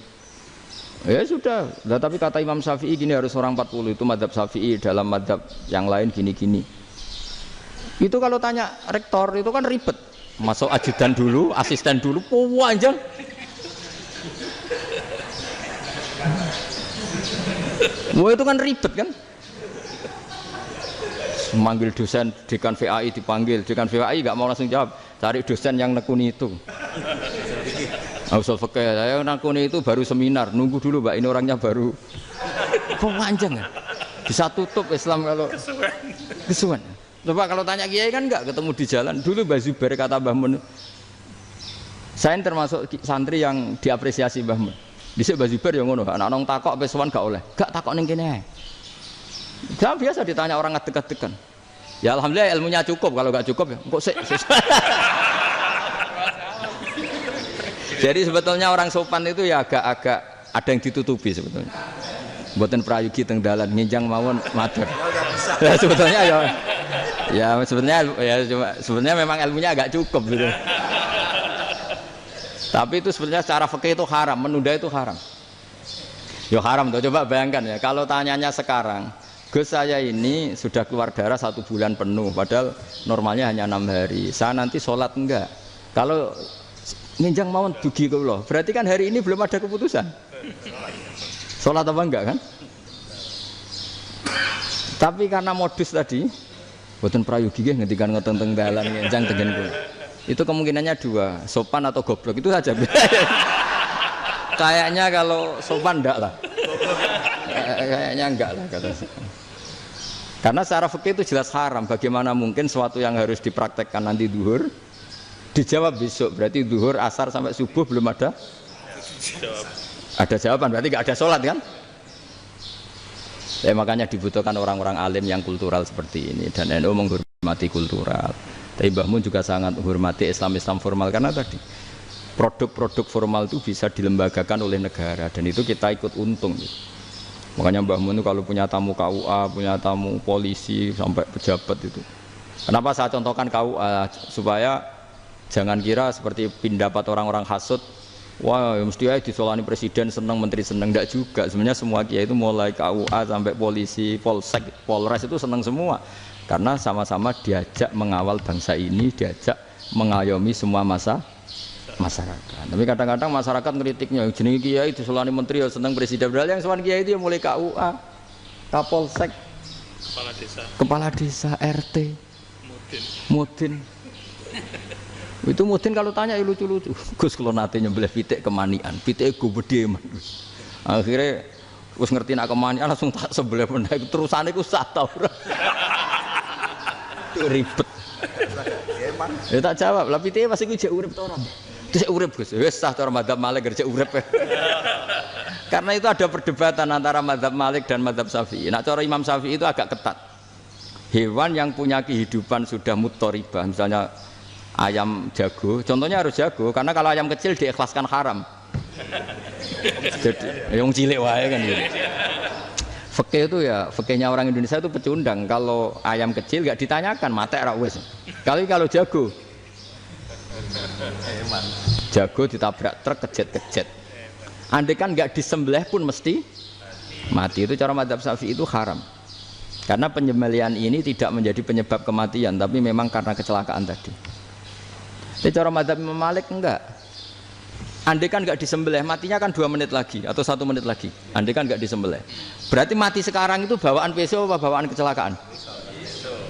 Ya sudah. Nah, tapi kata Imam Syafi'i gini harus orang 40, itu madzhab Syafi'i, dalam madzhab yang lain gini-gini. Itu kalau tanya rektor itu kan ribet. Masuk ajudan dulu, asisten dulu, panjang. Wah itu kan ribet kan? Memanggil dosen, dekan VAI dipanggil, dekan VAI nggak mau langsung jawab, cari dosen yang nekuni itu. Usul fikih, saya nekuni itu baru seminar, nunggu dulu mbak, ini orangnya baru. Panjang kan? Bisa tutup Islam kalau kesuwen. Coba kalau tanya kiai kan nggak ketemu di jalan. Dulu Mbah Zubair kata Mbah Mun, saya termasuk santri yang diapresiasi Mbah Mun. Dhisik Mbah Zubair yang ngono, anak nong takok pesuan gak oleh, gak takok ning kene. Jangan biasa ditanya orang ngadeg-adegan. Ya alhamdulillah ilmunya cukup, kalau gak cukup ya kok sik. Jadi sebetulnya orang sopan itu ya agak-agak ada yang ditutupi sebetulnya. Mboten prayogi teng dalan nginjang mawon matur. Ya sebetulnya ya sebenarnya memang ilmunya agak cukup gitu. Tapi itu sebenarnya secara fikih itu haram, menunda itu haram. Ya haram tuh, coba bayangkan ya, kalau tanyanya sekarang, Gus saya ini sudah keluar darah 1 bulan penuh, padahal normalnya hanya 6 hari. Saya nanti sholat enggak? Kalau nginjang mawon dugi kula, berarti kan hari ini belum ada keputusan. Sholat apa enggak kan? Tapi karena modus tadi, boten prayogi nggih ngendikan ngoten teng dalan nginjang tengen kula. Itu kemungkinannya 2, sopan atau goblok, itu saja. Kayaknya kalau sopan enggak lah. Kayaknya enggak lah kata saya. Karena secara fikih itu jelas haram. Bagaimana mungkin sesuatu yang harus dipraktekkan nanti duhur dijawab besok, berarti duhur, asar sampai subuh belum ada jawaban, berarti enggak ada sholat kan? Ya, makanya dibutuhkan orang-orang alim yang kultural seperti ini, dan NU menghormati kultural. Tapi Mbah Mun juga sangat menghormati Islam formal, karena tadi produk-produk formal itu bisa dilembagakan oleh negara, dan itu kita ikut untung. Makanya Mbah Mun itu kalau punya tamu KUA, punya tamu polisi sampai pejabat itu. Kenapa saya contohkan KUA supaya jangan kira seperti pendapat orang-orang hasud, wah ya mesti aja disolani presiden seneng, menteri seneng, enggak juga. Sebenarnya semua kiai itu mulai KUA sampai polisi, polsek, polres itu seneng semua. Karena sama-sama diajak mengawal bangsa ini, diajak mengayomi semua masyarakat. Tapi kadang-kadang masyarakat ngeritiknya, jenenge kiai disolani menteri ya seneng presiden. Padahal yang sowan kiai itu ya mulai KUA, Kapolsek, kepala desa, RT, mudin. Itu mudin kalau tanya ya lucu-lucu. Gus kalau nate nyembelih pitik kemanian, pitike gede man. Akhirnya wis ngerti nak kemanian langsung tak sebelah meneh terusane ku sak ta ora. Ribet. Ya tak jawab, lah pitike pas iku jek urip ta ora? Terus urip Gus, wis sah cara mazhab Malik kerja urip. Karena itu ada perdebatan antara mazhab Malik dan mazhab Syafi'i. Nah, cara Imam Syafi'i itu agak ketat. Hewan yang punya kehidupan sudah mutharibah, misalnya ayam jago, contohnya harus jago, karena kalau ayam kecil diikhlaskan haram. Jadi, yang cilik wae kan gitu. Fikih itu ya, fikihnya orang Indonesia itu pecundang. Kalau ayam kecil nggak ditanyakan, mate ra wis. Kalau jago, jago ditabrak truk kejet-kejet. Andai kan nggak disembelih pun mesti mati. Itu cara mazhab Syafi'i itu haram. Karena penyembelihan ini tidak menjadi penyebab kematian, tapi memang karena kecelakaan tadi. Tapi cara mazhab Imam Malik enggak. Andai kan nggak disembelih, matinya kan 2 menit lagi atau 1 menit lagi. Andai kan nggak disembelih, berarti mati sekarang itu bawaan pisau apa bawaan kecelakaan?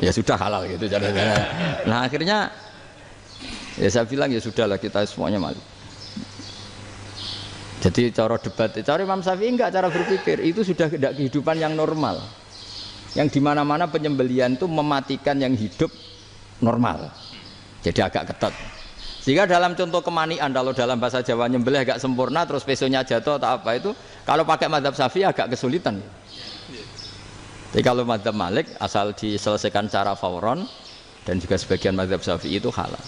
Ya sudah halal gitu cara-cara. Nah akhirnya ya saya bilang ya sudahlah kita semuanya Malik. Jadi cara debat, cara Imam Syafi'i enggak, cara berpikir itu sudah tidak kehidupan yang normal. Yang dimana-mana penyembelihan itu mematikan yang hidup normal. Jadi agak ketat. Sehingga dalam contoh kemanian, kalau dalam bahasa Jawa nyembelih agak sempurna terus pesonya jatuh atau apa itu, kalau pakai mazhab Syafi'i agak kesulitan. Jadi kalau mazhab Malik asal diselesaikan secara fauron dan juga sebagian mazhab Syafi'i itu halal.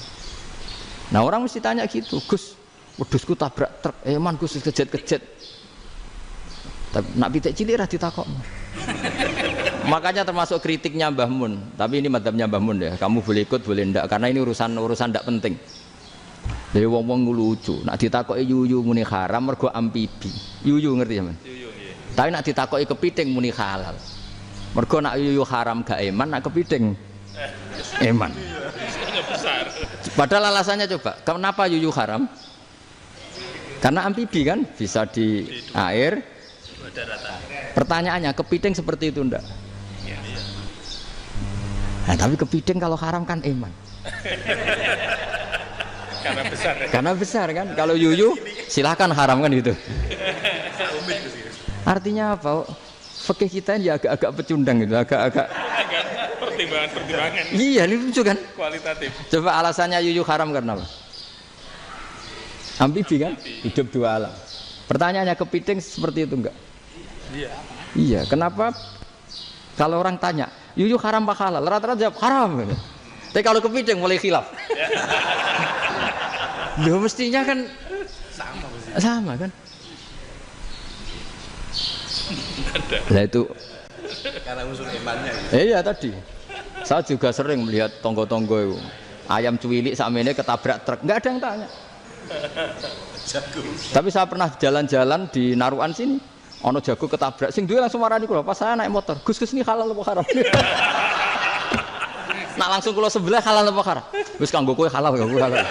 Nah orang mesti tanya gitu, Gus, wedhusku tabrak truk, man Gus kejet-kejet. Nak pitik cilik ra ditakokno. Makanya termasuk kritiknya Mbah Mun, tapi ini mazhabnya Mbah Mun ya. Kamu boleh ikut boleh ndak karena ini urusan ndak penting. Dewe wong-wong lucu, nak ditakoki yuyu muni haram mergo amfibi. Yuyu ngerti sampean? Yuyu nggih. Tapi nak ditakoki kepiting muni halal. Mergo nak yuyu haram gak eman, nak kepiting eman. Besar. Padahal alasannya coba, kenapa yuyu haram? Karena amfibi kan, bisa di air. Pertanyaannya, kepiting seperti itu ndak? Nah, tapi kepiting kalau haram kan eman. Karena besar. Karena besar kan. Kalau yuyu silahkan haram kan gitu. Artinya apa? Fikih kita ini agak-agak pecundang gitu, agak-agak pertimbangan. Iya, ini lucu kan? Kualitatif. Coba alasannya yuyu haram karena apa? Amfibi kan? Hidup 2 alam. Pertanyaannya kepiting seperti itu enggak? Iya. Iya, kenapa kalau orang tanya, yuyu haram apa halal? Rata-rata jawab haram. Tapi kalau kepiting mulai khilaf. Loh mestinya kan sama kan? Nah itu karena unsur imannya. Iya tadi. Saya juga sering melihat tonggo-tonggo itu. Ayam cuwilik sakmene ketabrak truk, enggak ada yang tanya. Jago. Tapi saya pernah jalan-jalan di Narukan sini. Ono jago ketabrak, sing duwe langsung marani kula. Pas saya naik motor, Gus ini halal apa haram? Nak langsung kula sebelah halal apa haram? Wis kanggo kowe halal kanggo halal.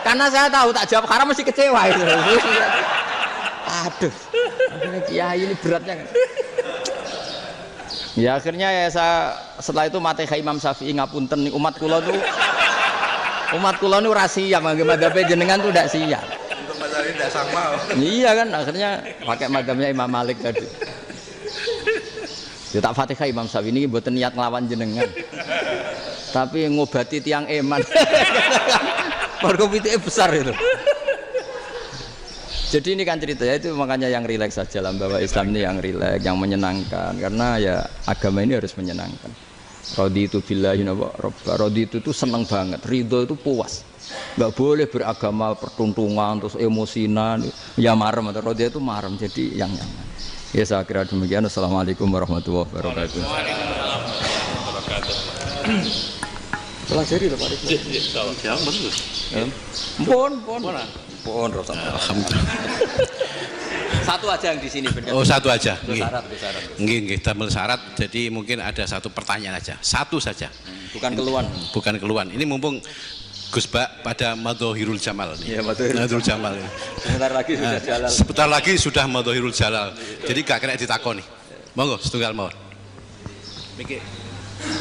Karena saya tahu tak jawab haram mesti kecewa itu. Aduh. Kiai ini beratnya kan. Ya akhirnya ya saya setelah itu Fatihah Imam Syafi'i ngapunten nih umat kula nu ora siap madzhab jenengan tuh ndak siap. Untuk mazhab ini tidak sama. Iya kan akhirnya pakai madzhabnya Imam Malik tadi. Ya tak Fatihah Imam Syafi'i ini mboten niat nglawan jenengan. Tapi ngobati tiang eman. Mergo pitike besar itu. Jadi ini kan ceritanya itu makanya yang rileks saja lah bahwa Islam ini yang rileks, yang menyenangkan karena ya agama ini harus menyenangkan. Raditu billahi robba. Raditu itu senang banget, ridho itu puas. Enggak boleh beragama pertuntungan terus emosinan, ya marem atau raditu itu marem jadi yang nyaman. Ya saya kira demikian. Assalamualaikum warahmatullahi wabarakatuh. Pelajari lho Pak Rizky. Ya, bagus. Pon rasa. Alhamdulillah. Satu aja yang di sini benar. Oh, satu aja. Nggih. Syarat. Nggih, damel syarat. Jadi mungkin ada satu pertanyaan aja. Satu saja. Bukan keluhan. Bukan keluhan. Ini mumpung Gus Bak pada Madhohirul Jamal nih. Iya, Madhohirul Jamal. Sebentar lagi sudah jalan. Sebentar lagi sudah Madhohirul Jalal. Jadi gak kena ditakoni. Monggo setunggal mawon. Mikir.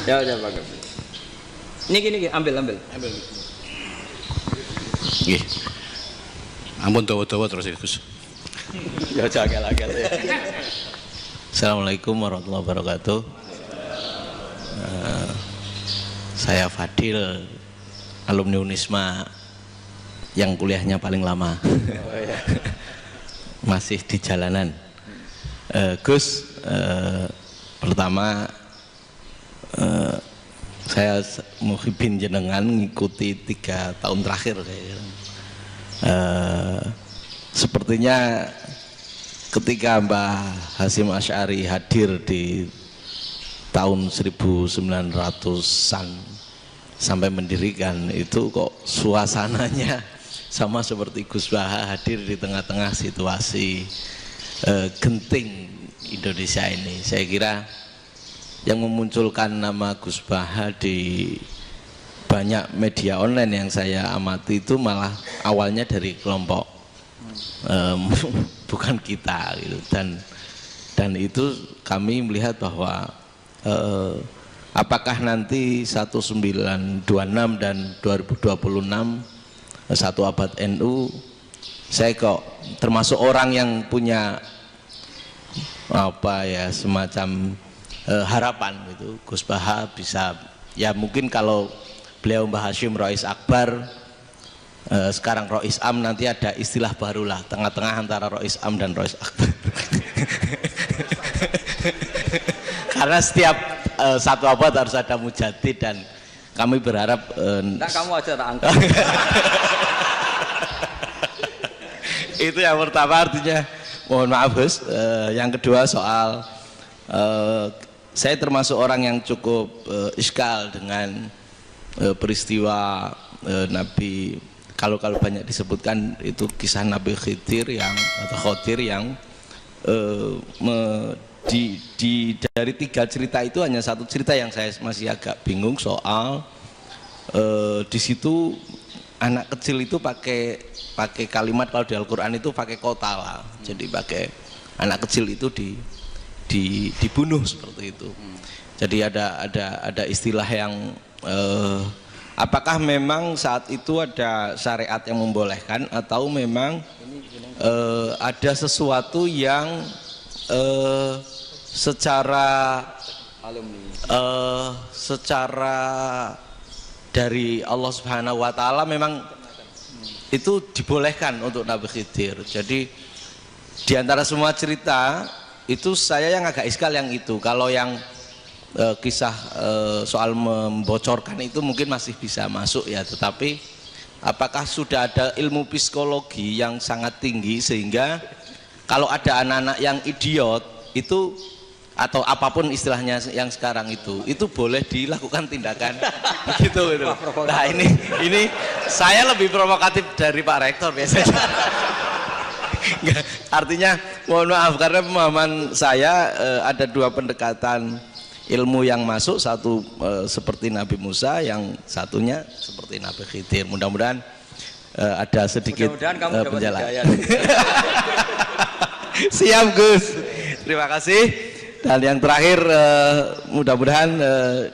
Ya bagus. Niki ambil. Nggih. Ampun dawa-dawa terus ya, Gus. Ya jagal-jagal ya. Assalamualaikum warahmatullahi wabarakatuh. Saya Fadil, alumni Unisma yang kuliahnya paling lama. Masih di jalanan. Gus, pertama saya muhibin jenengan ngikuti 3 tahun terakhir kayaknya. Sepertinya ketika Mbah Hasyim Asy'ari hadir di tahun 1900-an sampai mendirikan itu kok suasananya sama seperti Gus Baha hadir di tengah-tengah situasi genting Indonesia ini. Saya kira yang memunculkan nama Gus Baha di banyak media online yang saya amati itu malah awalnya dari kelompok bukan kita gitu. Dan itu kami melihat bahwa apakah nanti 1926 dan 2026 satu abad NU, saya kok termasuk orang yang punya apa ya semacam harapan gitu Gus Baha bisa, ya mungkin kalau beliau Mbah Hasyim Rois Akbar, sekarang Rois Am, nanti ada istilah barulah tengah-tengah antara Rois Am dan Rois Akbar. Karena setiap satu abad harus ada mujadid dan kami berharap kamu aja tak angkat. Itu yang pertama, artinya mohon maaf Gus. Yang kedua soal saya termasuk orang yang cukup iskal dengan peristiwa Nabi, kalau banyak disebutkan itu kisah Nabi Khidir yang dari 3 cerita itu hanya satu cerita yang saya masih agak bingung soal di situ anak kecil itu pakai kalimat, kalau di Al-Qur'an itu pakai qatala. Jadi pakai anak kecil itu dibunuh seperti itu. Jadi ada istilah yang apakah memang saat itu ada syariat yang membolehkan atau memang ada sesuatu yang secara dari Allah Subhanahu wa taala memang itu dibolehkan untuk Nabi Khidir. Jadi di antara semua cerita itu saya yang agak iskal yang itu. Kalau yang kisah soal membocorkan itu mungkin masih bisa masuk ya, tetapi apakah sudah ada ilmu psikologi yang sangat tinggi sehingga kalau ada anak-anak yang idiot itu atau apapun istilahnya yang sekarang itu boleh dilakukan tindakan begitu gitu. Nah ini saya lebih provokatif dari Pak Rektor biasanya. Artinya mohon maaf karena pemahaman saya ada 2 pendekatan ilmu yang masuk, satu seperti Nabi Musa, yang satunya seperti Nabi Khidir. Mudah-mudahan ada sedikit penjelasan. Siap Gus, terima kasih. Dan yang terakhir mudah-mudahan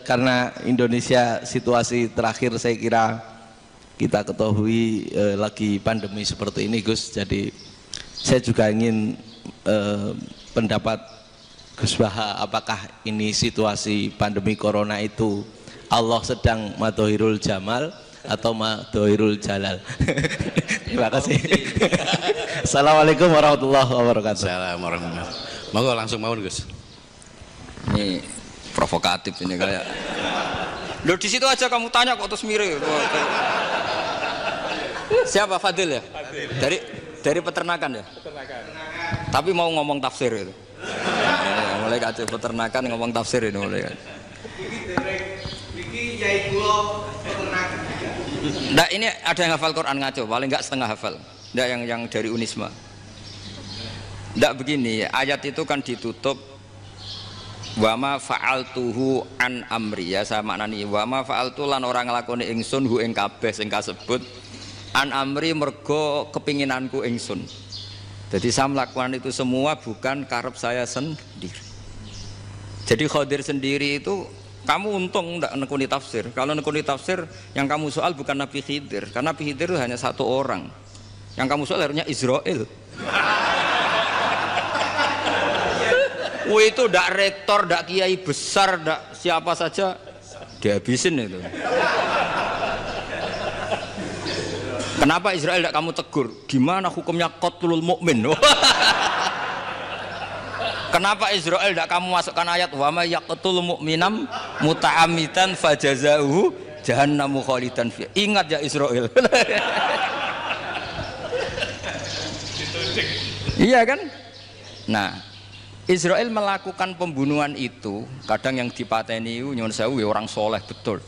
karena Indonesia situasi terakhir saya kira kita ketahui lagi pandemi seperti ini Gus, jadi saya juga ingin pendapat Gus Baha, apakah ini situasi pandemi corona itu Allah sedang Madhohirul Jamal atau Madhohirul Jalal? Terima kasih. Assalamualaikum warahmatullahi wabarakatuh. Assalamualaikum warahmatullahi wabarakatuh. Monggo langsung mawon Gus. Ini provokatif ini kayak. Loh di situ aja kamu tanya kok terus mirip. Siapa Fadil ya? Dari peternakan ya? Peternakan. Tapi mau ngomong tafsir itu. mulai kacau peternakan ngomong tafsir ini mulai kan. Iki yai kula peternakan. Nggak, ini ada yang hafal Quran ngaco, paling nggak setengah hafal. Nggak yang dari Unisma. Nggak begini, ayat itu kan ditutup wama fa'altuhu an amri, ya saya maknani wama fa'altu lan orang nglakoni ingsun hu ing kabeh sing kasebut an amri mergo kepinginanku ingsun. Jadi saya melakukan itu semua bukan karep saya sendiri. Jadi Khadir sendiri itu kamu untung tidak nekuni tafsir. Kalau nekuni tafsir yang kamu soal bukan Nabi Khidir, karena Nabi Khidir itu hanya satu orang. Yang kamu soal harusnya Israel. Itu tidak rektor, tidak kiai besar, tidak siapa saja dihabisin itu. Kenapa Israel tidak kamu tegur? Gimana hukumnya qatlul mukmin? Kenapa Israel tidak kamu masukkan ayat wa may yaqtul mu'minam muta'ammidan fajazauhu jahannamu khalidan fiha. Ingat ya Israel. Iya kan? Nah, Israel melakukan pembunuhan itu, kadang yang dipateni nyuwun sewu ya orang soleh betul.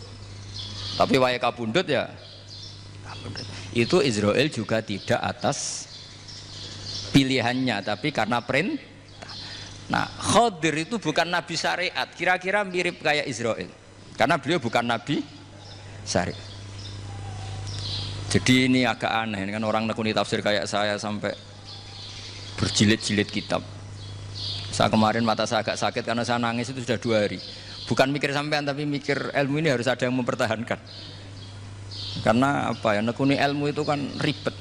Tapi wae kabundut ya kabundut. Itu Israel juga tidak atas pilihannya, tapi karena perintah. Nah, Khadir itu bukan nabi syariat, kira-kira mirip kayak Israel, karena beliau bukan nabi syariat. Jadi ini agak aneh, ini kan orang nekuni tafsir kayak saya sampai berjilid-jilid kitab. Saya kemarin mata saya agak sakit karena saya nangis itu sudah 2 hari. Bukan mikir sampean, tapi mikir ilmu ini harus ada yang mempertahankan. Karena apa ya, nekuni ilmu itu kan ribet.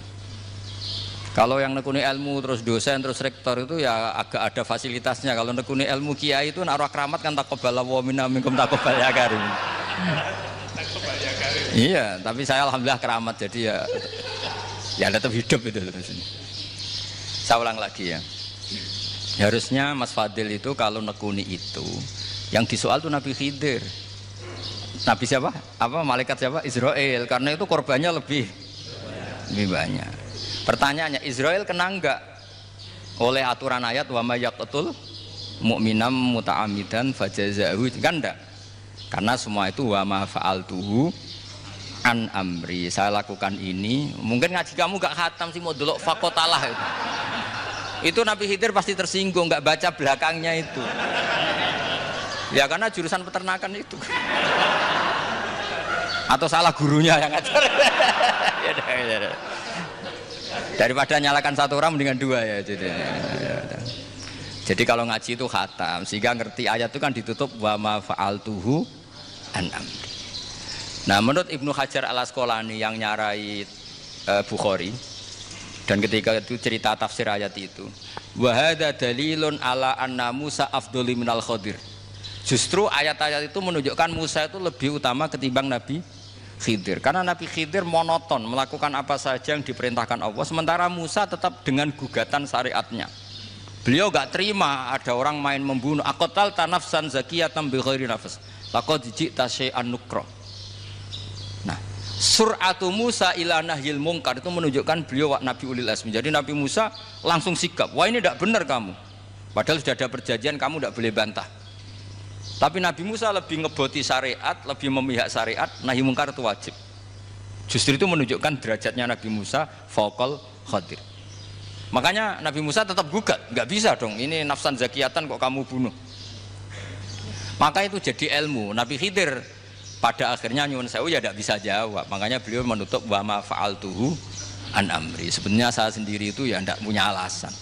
Kalau yang nekuni ilmu terus dosen terus rektor itu ya agak ada fasilitasnya. Kalau nekuni ilmu kiai itu naruh keramat kan taqabbalallahu minna minkum taqabbal ya karim. Iya, tapi saya alhamdulillah keramat, jadi ya tetap hidup itu terus. Saya ulang lagi ya. Harusnya Mas Fadil itu kalau nekuni itu yang disoal tuh Nabi Khidir. Nabi siapa? Apa malaikat siapa? Israel. Karena itu korbannya lebih banyak. Pertanyaannya, Israel kena enggak oleh aturan ayat wa may yaqtul mu'minam muta'ammidan fajazaahu? Kan enggak. Karena semua itu wa ma fa'altuhu an amri. Saya lakukan ini. Mungkin ngaji kamu enggak khatam sih, mau delok fakotalah itu. Itu Nabi Khidir pasti tersinggung, enggak baca belakangnya itu. Ya karena jurusan peternakan itu. Atau salah gurunya yang ngajar. Ya. Daripada nyalakan satu orang mendingan 2 ya. Jadi kalau ngaji itu khatam, sehingga ngerti ayat itu kan ditutup wa ma fa'altuhu an amri. Nah, menurut Ibnu Hajar Al-Asqalani yang nyarai Bukhari, dan ketika itu cerita tafsir ayat itu, wa hadza dalilun ala anna Musa afdhali minal Khadir. Justru ayat-ayat itu menunjukkan Musa itu lebih utama ketimbang Nabi Khidir, karena Nabi Khidir monoton melakukan apa saja yang diperintahkan Allah, sementara Musa tetap dengan gugatan syariatnya. Beliau gak terima ada orang main membunuh. Aqtal tanafsan zakiyatan bi ghairi nafs laqad ji'ta syai'an nukra. Nah, sur'atu Musa ila nahyil munkar itu menunjukkan beliau Nabi ulil azmi. Jadi Nabi Musa langsung sikap, wah ini tidak benar kamu, padahal sudah ada perjanjian, kamu tidak boleh bantah. Tapi Nabi Musa lebih ngeboti syariat, lebih memihak syariat, nahi mungkar itu wajib. Justru itu menunjukkan derajatnya Nabi Musa fauqal Khadir. Makanya Nabi Musa tetap gugat, nggak bisa dong, ini nafsan zakiyatan kok kamu bunuh. Maka itu jadi ilmu. Nabi Khidir pada akhirnya nyuwun sewu ya tidak bisa jawab. Makanya beliau menutup wa ma fa'altuhu an amri. Sebenarnya saya sendiri itu ya tidak punya alasan.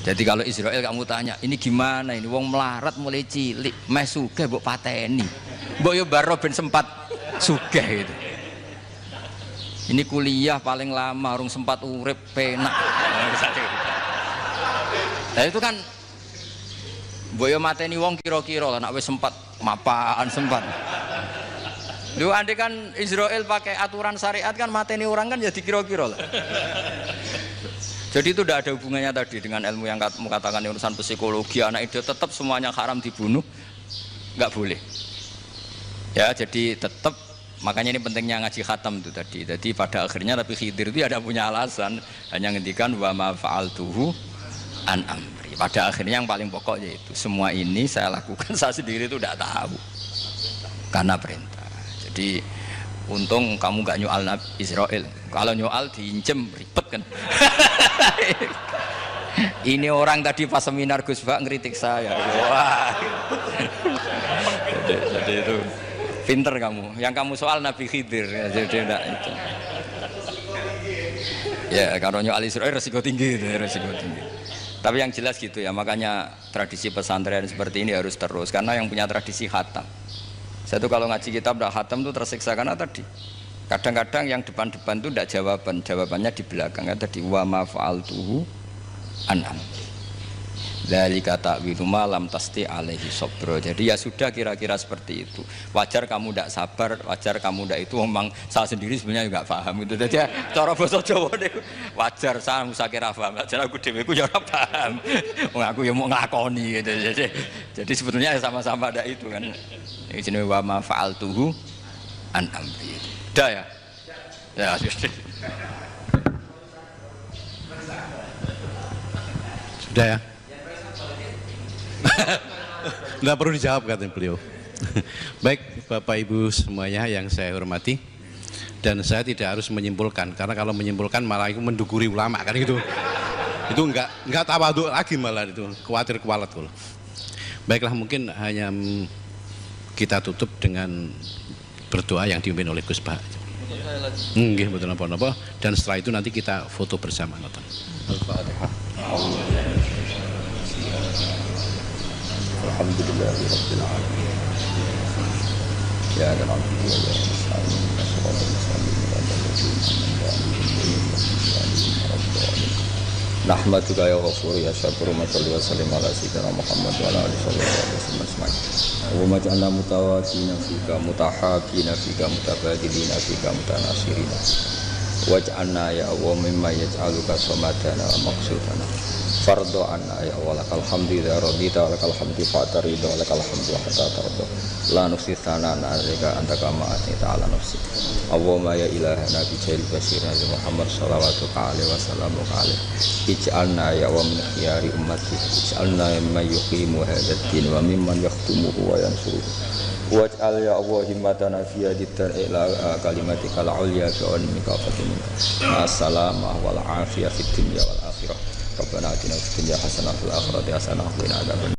Jadi kalau Israel kamu tanya, ini gimana ini? Wong melarat mulai cilik, meh sugih mbok pateni. Mbok yo baro ben sempat sugih gitu. Ini kuliah paling lama urung sempat urip penak. Nah itu kan mbok yo mateni wong kira-kira lah nek wis sempat mapan sempat. Lho andai kan Israel pakai aturan syariat kan mateni orang kan jadi kira-kira lah. Jadi itu tidak ada hubungannya tadi dengan ilmu yang kamu katakan urusan psikologi, anak itu tetap semuanya haram dibunuh, nggak boleh. Ya jadi tetap, makanya ini pentingnya ngaji khatam itu tadi. Jadi pada akhirnya Nabi Khidir itu ada punya alasan, hanya ngendikan wa ma fa'altuhu an amri. pada akhirnya yang paling pokok yaitu semua ini saya lakukan saya sendiri itu tidak tahu karena perintah. Jadi untung kamu gak nyoal Nabi Israel. Kalau nyoal diinjem ribet kan. Ini orang tadi pas seminar Gus Bak ngeritik saya. Wah. Jadi itu pinter kamu. Yang kamu soal Nabi Khidir. Jadi enggak itu. Ya kalau nyoal Israel resiko tinggi itu, resiko tinggi. Tapi yang jelas gitu ya, makanya tradisi pesantren seperti ini harus terus karena yang punya tradisi khatam. Saya tuh kalau ngaji kitab udah khatam tuh tersiksa karena tadi kadang-kadang yang depan-depan tuh tidak jawabannya di belakang kan tadi wa ma fa'altuhu an'am. Dzalika ta'wilu ma lam tasti alaihi sabra. Jadi ya sudah kira-kira seperti itu. Wajar kamu tidak sabar, wajar kamu tidak itu memang saya sendiri sebenarnya juga paham itu. Jadi cara basa Jawa niku wajar saya kira paham. Wajar aku dhewe ku ya ora paham. Wong aku ya mau nglakoni gitu. Jadi sebetulnya sama-sama ada itu kan. Ini jenenge wa ma fa'altuhu an amri. Dah ya. Ya sudah ya. Nggak perlu dijawab katanya beliau. Baik Bapak Ibu semuanya yang saya hormati, dan saya tidak harus menyimpulkan karena kalau menyimpulkan malah itu mendukuri ulama kan gitu. Itu nggak tawadhu lagi malah itu khawatir kualat kalau. Baiklah mungkin hanya kita tutup dengan berdoa yang dipimpin oleh Gus Bah. Nggih betul napa-napa dan setelah itu nanti kita foto bersama nonton. Al-Fatihah. Alhamdulillahirabbil alamin. Ya Rabbana wa ya Nahmaduka ya Ghafur ya Syakur wa salli wa sallim ala sayyidina Muhammad wa ala alihi wasallam ajma'in. Wa ja'alna mutawaddina fika mutahabina fika mutabadilina fika mutanasirina. Waj'alna ya Allah mimma yaj'aluka samadana wa maqsudana. Fardo anna ya Allah lakal hamdu ya radita lakal hamdu fa'ta ridha lakal hamdu hatta tarda la nufsi tsanana alaika anta kama atita ala nafsi. Allahumma ya ilahana bi jail basir Muhammad sallallahu alaihi wasallam ij'alna ya wa min khiyari ummati ij'alna mimman yuqimu hadzal din wa mimman yahtumuhu wa yansuruhu. Waj'al ya Allah himmatana fi hadithar ila kalimatikal ulya bi anmika fatimina. Assalamah wal afiyah fid dunya wal akhirah. Rabbana atina fid dunya hasanah wa fil akhirati hasanah wa qina adzabannar.